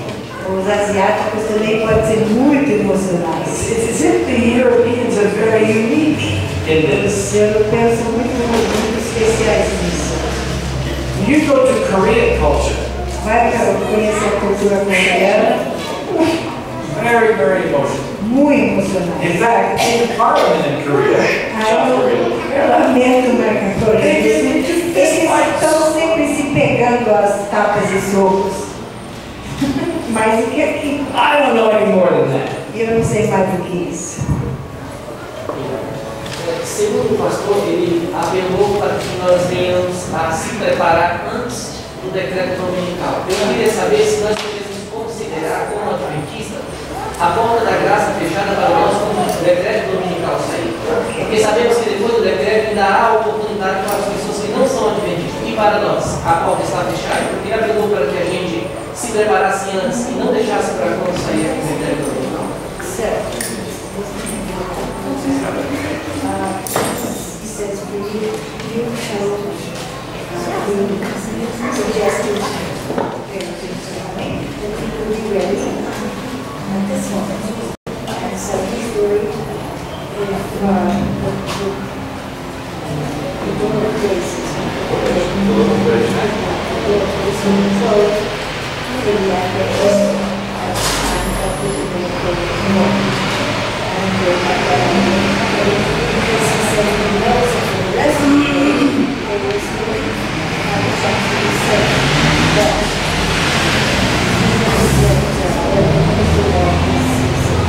Os asiáticos também podem ser muito emocionais. It's as if the Europeans are very unique in this. Os europeus são muito especiais nisso. When you go to Korean culture, Vai para conhecer a cultura coreana, very, very emotional. muito emocionais. In fact, in the parliament in Korea, South Korea, Eu lamento, Marca Coreia. Eles estão sempre se pegando as tapas e socos. Mais do que aqui. I don't know any more than that. Eu não sei mais do que isso. Segundo o pastor, ele apelou para que nós venhamos a se preparar antes do decreto dominical. Eu queria saber se nós devemos considerar como adventista a porta da graça fechada para nós quando o decreto dominical sair. Porque sabemos que depois do decreto ainda há oportunidade para as pessoas que não são adventistas. E para nós, a porta está fechada. Porque ele apelou para que a gente se preparasse antes e não deixasse para quando sair o decreto dominical. Certo. He says, you shall be suggested that he will be ready at this moment. And so he's worried if the door places closed, maybe after this time that we will make it more. And because he said he knows that for the rest of the day, there is going to have a chance to be safe. But he knows that everything will walk this season.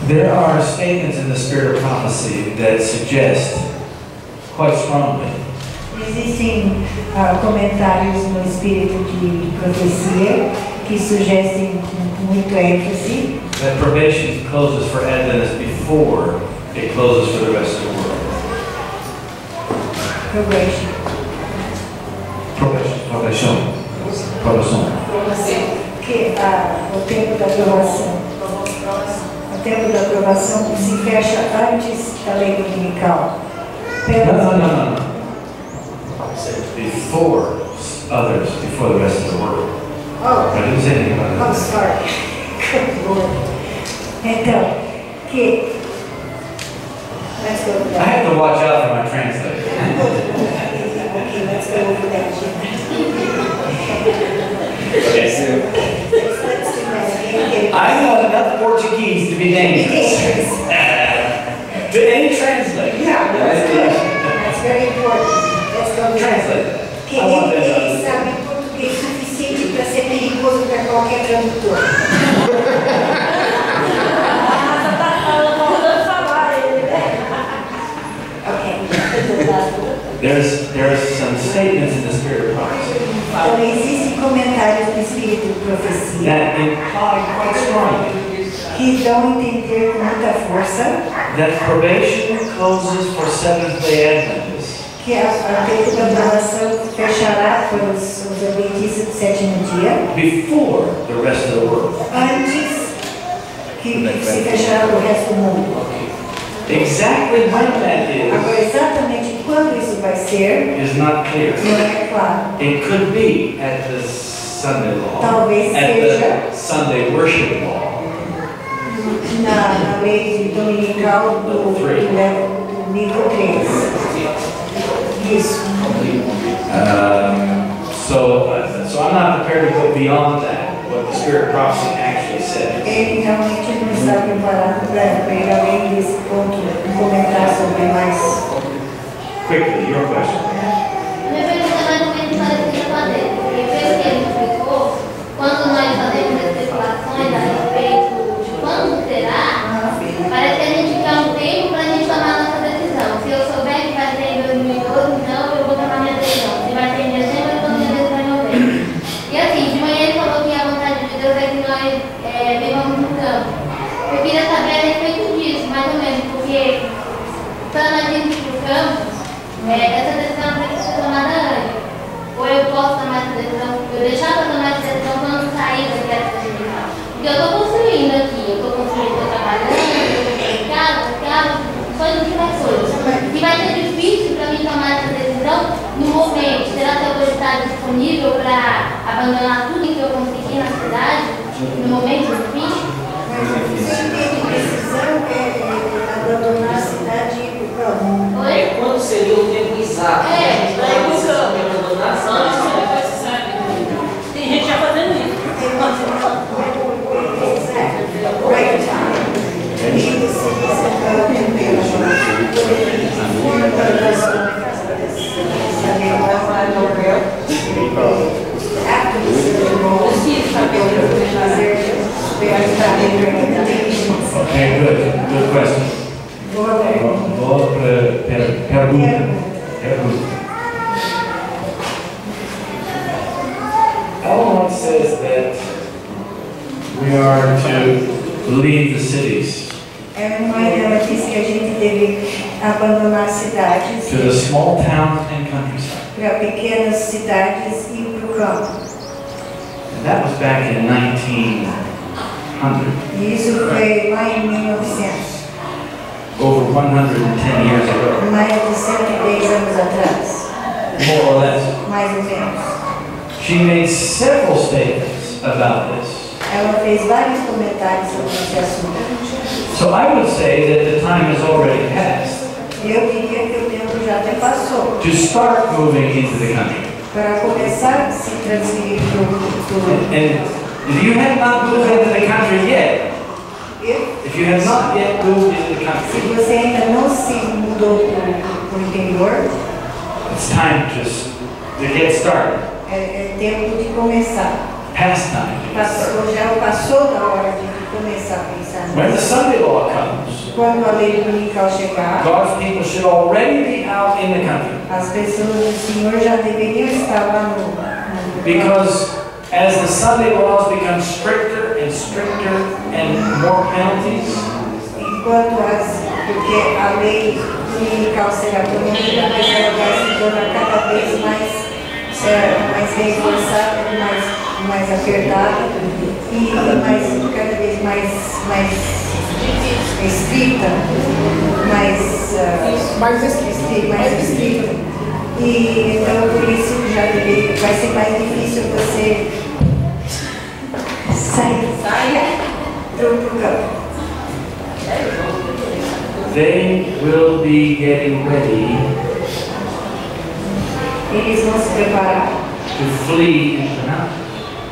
There are statements in the spirit of prophecy that suggest quite strongly Existem comentários no espírito de profecia que sugerem com muito ênfase that probation closes for Adventists before it closes for the rest of the world. probation. Provação. Que o tempo da aprovação. O tempo da aprovação se fecha antes da lei dominical. No. Before others, before the rest of the world. Oh, I didn't say anything about I'm that. sorry. Então, que... Let's go with I that. have to watch out for my translator. Okay, let's go over that. Okay. Let's do that again. I know enough Portuguese to be dangerous. To any translator. Yeah, that's good. That's very important. Let's go with that. Translate. Que I want that. ele sabe português suficiente para ser perigoso para qualquer tradutor. There's some statements in the spirit of prophecy Então, existem comentários do espírito de profecia that imply quite strongly que dão a entender com muita força that probation closes for Seventh-day Adventists que a tempo da aprovação fechará para os adventistas do sétimo dia, before the rest of the world. antes que se fechará para o resto do mundo. Exactly when that Agora, exatamente quando isso vai ser, is not clear. não é claro. It could be at the Sunday law, Talvez at seja the Sunday worship law. na lei dominical do nível 3. Isso. So I'm not prepared to go beyond that, what the spirit of prophecy actually says. Ele realmente não está preparado para ir além desse ponto e comentar sobre mais. Quickly, your question. Minha pergunta é mais ou menos parecida com a dele, porque pelo que ele explicou, quando nós fazemos especulações a respeito de quando será, parece que a gente quer um tempo para a gente tomar a nossa decisão. Se eu souber que vai ser em 2012, então eu vou tomar minha decisão. Se vai ser em dezembro, eu tomo minha decisão em novembro. E assim, de manhã ele falou que a vontade de Deus é que nós vivamos no campo. Eu queria saber a respeito disso, mais ou menos, porque quando nós vimos para o campo, essa decisão tem que ser tomada antes. Ou eu posso tomar essa decisão, eu deixar para tomar essa decisão quando sair dessa decisão. Porque eu estou construindo aqui, estou trabalhando, eu estou em casa, coisas que mais coisas. E vai ser difícil para mim tomar essa decisão no momento. Será que eu vou estar disponível para abandonar tudo que eu consegui na cidade, no momento do fim? Mas o que decisão é abandonar a cidade e ir para o campo. Oi? Quando seria o tempo exato? Vai pro campo. Tem Tem gente já fazendo isso. Right time. E você Okay, good question. Boa pergunta. Ellen White says that we are to leave the cities ela disse que a gente deve abandonar cidades to the small towns and countryside. para pequenas cidades e para o campo. That was back in 1900, E isso foi lá em 1900, over 110 years ago, mais de 110 anos atrás, more or less. mais ou menos. She made several statements about this. Ela fez vários comentários sobre esse assunto. So I would say that the time has already passed Eu diria que o tempo já até passou to start moving into the country. para começar a se transferir para o And if you have not moved into the country yet, if you have not yet moved into the Se country, você ainda não se mudou para o interior, it's time to get started. é tempo de começar. Past time to get started. Já passou da hora de começar a pensar When the nisso. Sunday law comes, Quando a lei dominical chegar, God's people should already be out in the country. as pessoas do Senhor já deveriam estar lá no Because as the Sunday laws become stricter and stricter and more penalties, porque a lei dominical será promovida, mas ela vai se tornar cada vez mais reforçada, mais apertada e cada vez mais estrita, mais estrita. E então por isso vai ser mais difícil você sair do campo. they will be getting ready Eles vão se preparar to flee into the mountains.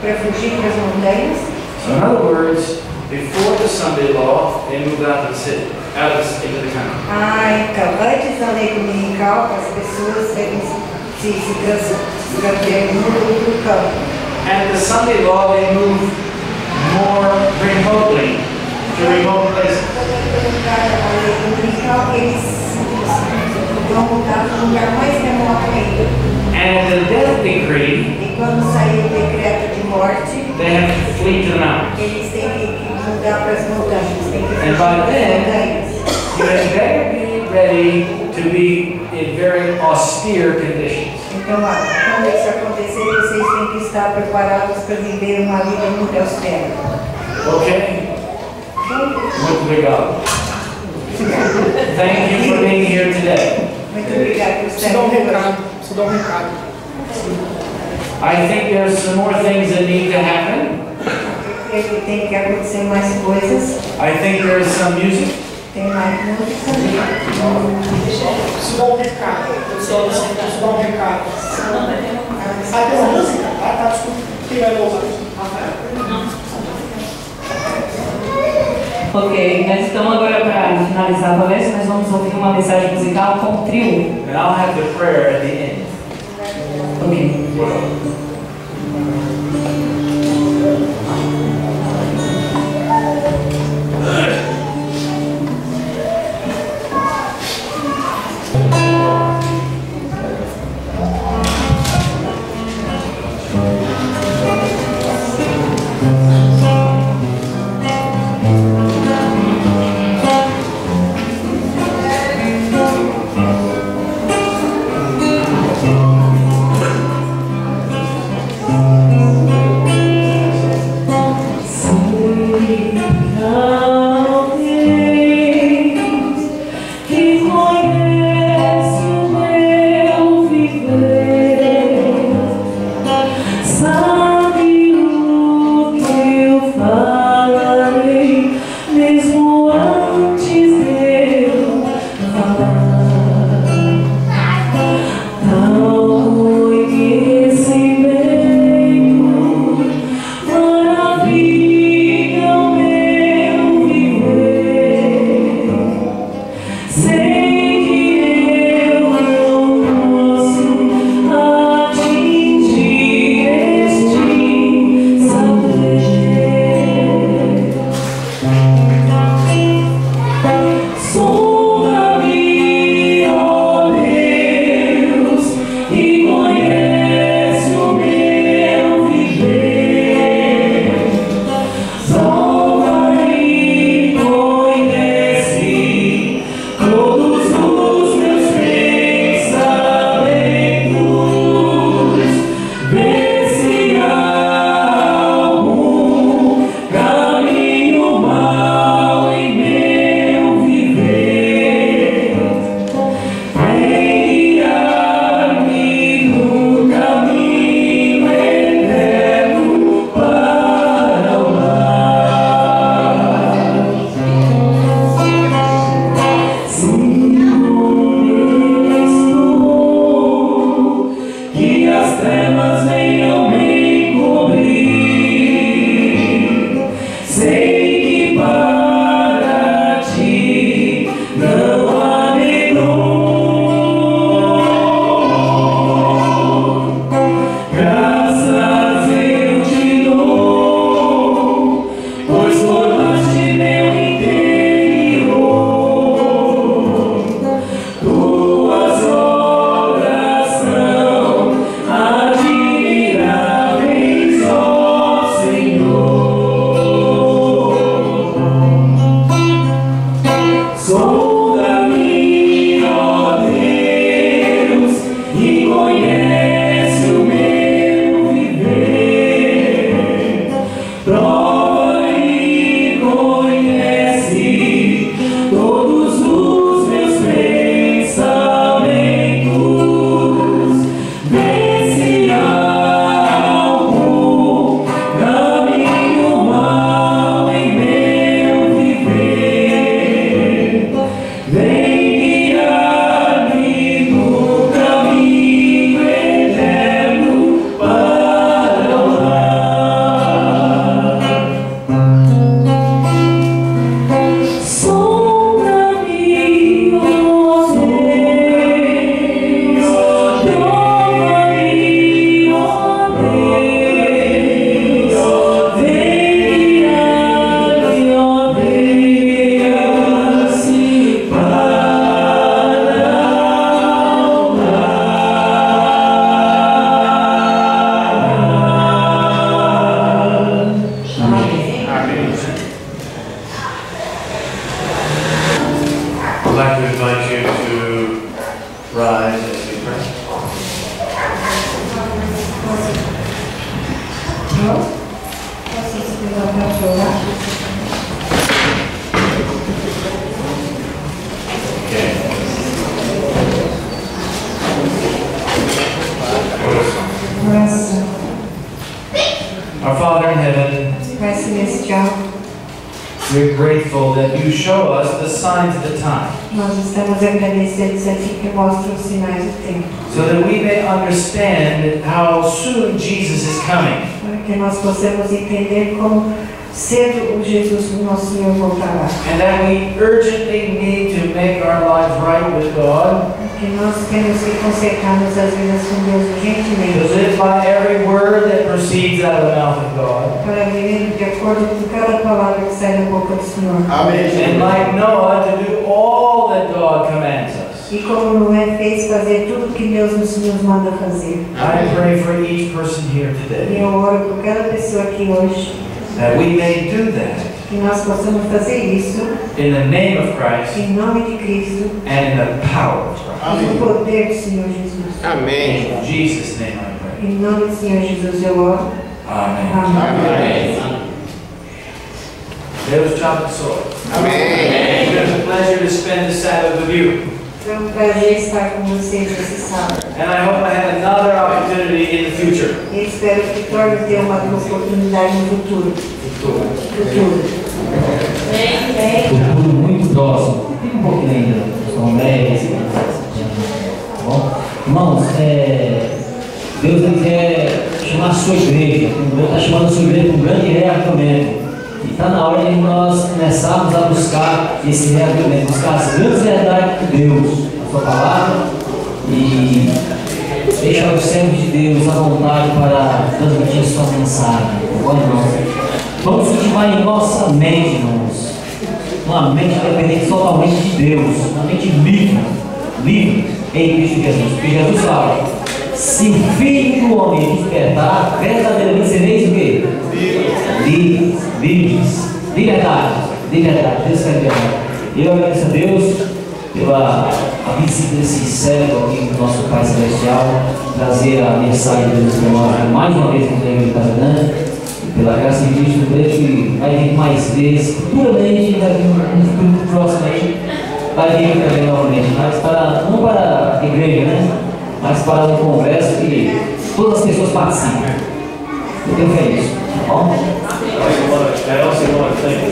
para fugir para as montanhas. So in other words, before the Sunday law, they moved out of the city, into the country. Então, antes da lei dominical, as pessoas devem se transferir do campo. And the Sunday law, they moved more remotely to remote places. A lei dominical, eles vão mudar para um lugar mais remoto ainda. And the death decree, E quando sair o decreto de morte, they have to flee to the mountains. eles têm que mudar para as montanhas. Têm que fugir And by para as then, montanhas. you had better be ready to be in very austere conditions. Então, quando isso acontecer, vocês têm que estar preparados para viver uma vida muito austera. Okay? Muito obrigado. Thank you for being here today. Muito obrigada por estar Preciso dar um aqui recado. hoje. Preciso dar um recado. I think there's some more things that need to happen. Eu creio que tem que acontecer mais coisas. I think there's some music. Tem mais música. Preciso dar um recado. Preciso dar um recado. Ah, tem uma música? Ah, tá, desculpa. Quem vai usar? Rafael. Ok, nós estamos agora para finalizar a palestra, nós vamos ouvir uma mensagem musical com o trio. And I'll have the prayer at the end. Ok. grateful that you show us the signs of the time, Nós estamos agradecidos a Ti que mostra os sinais do tempo, so that we may understand how soon Jesus is coming. para que nós possamos entender como cedo o Jesus, o nosso Senhor, voltará. And that we urgently need to make our lives right with God, Que nós temos que consertar nossas vidas com Deus to urgentemente, live by every word that proceeds out of the mouth of God. para viver de acordo com cada palavra que sai da boca do Senhor. And like Noah, to do all that God commands us. E como Noé fez, fazer tudo o que Deus nos manda fazer. I pray for each person here E today, eu oro por cada pessoa aqui hoje, that we may do that que nós possamos fazer isso in the name of Christ em nome de Cristo and in the power of Christ. e no poder do Senhor Jesus. Amém. In Jesus' name I pray. Em nome do Senhor Jesus eu oro. Amen. Amém. Deus te abençoe. Amém. It's been a pleasure to spend the Sabbath with you. Foi prazer estar com vocês esse sábado. And I hope I have another opportunity in the future. E espero que torne a ter uma oportunidade no futuro. Futuro. Futuro muito próximo. Fica um pouquinho ainda. São 10, tá bom? Irmãos, Deus ele quer chamar a sua igreja. Deus está chamando a sua igreja para um grande reavivamento. E está na hora de nós começarmos a buscar esse reavivamento, buscar as grandes verdades de Deus, a sua palavra, e deixar os servos de Deus à vontade para transmitir sua mensagem. Bom, irmãos, vamos cultivar em nossa mente, irmãos, uma mente dependente totalmente de Deus, uma mente livre em Cristo Jesus. Porque Jesus fala: se o Filho do Homem despertar, verdadeiramente sereis o quê? Livres. Liberdade. Deus quer liberdade. Eu agradeço a Deus pela visita desse século aqui do nosso Pai Celestial, trazer a mensagem de Deus para nós mais uma vez com o Deus de Casa Grande, e pela graça de Cristo, eu creio que vai vir mais vezes, futuramente, vai vir um futuro próximo aí, vai vir também novamente, mas não para a igreja, né? Mas para um congresso que todas as pessoas participem. Eu tenho fé nisso, tá bom? I also want to thank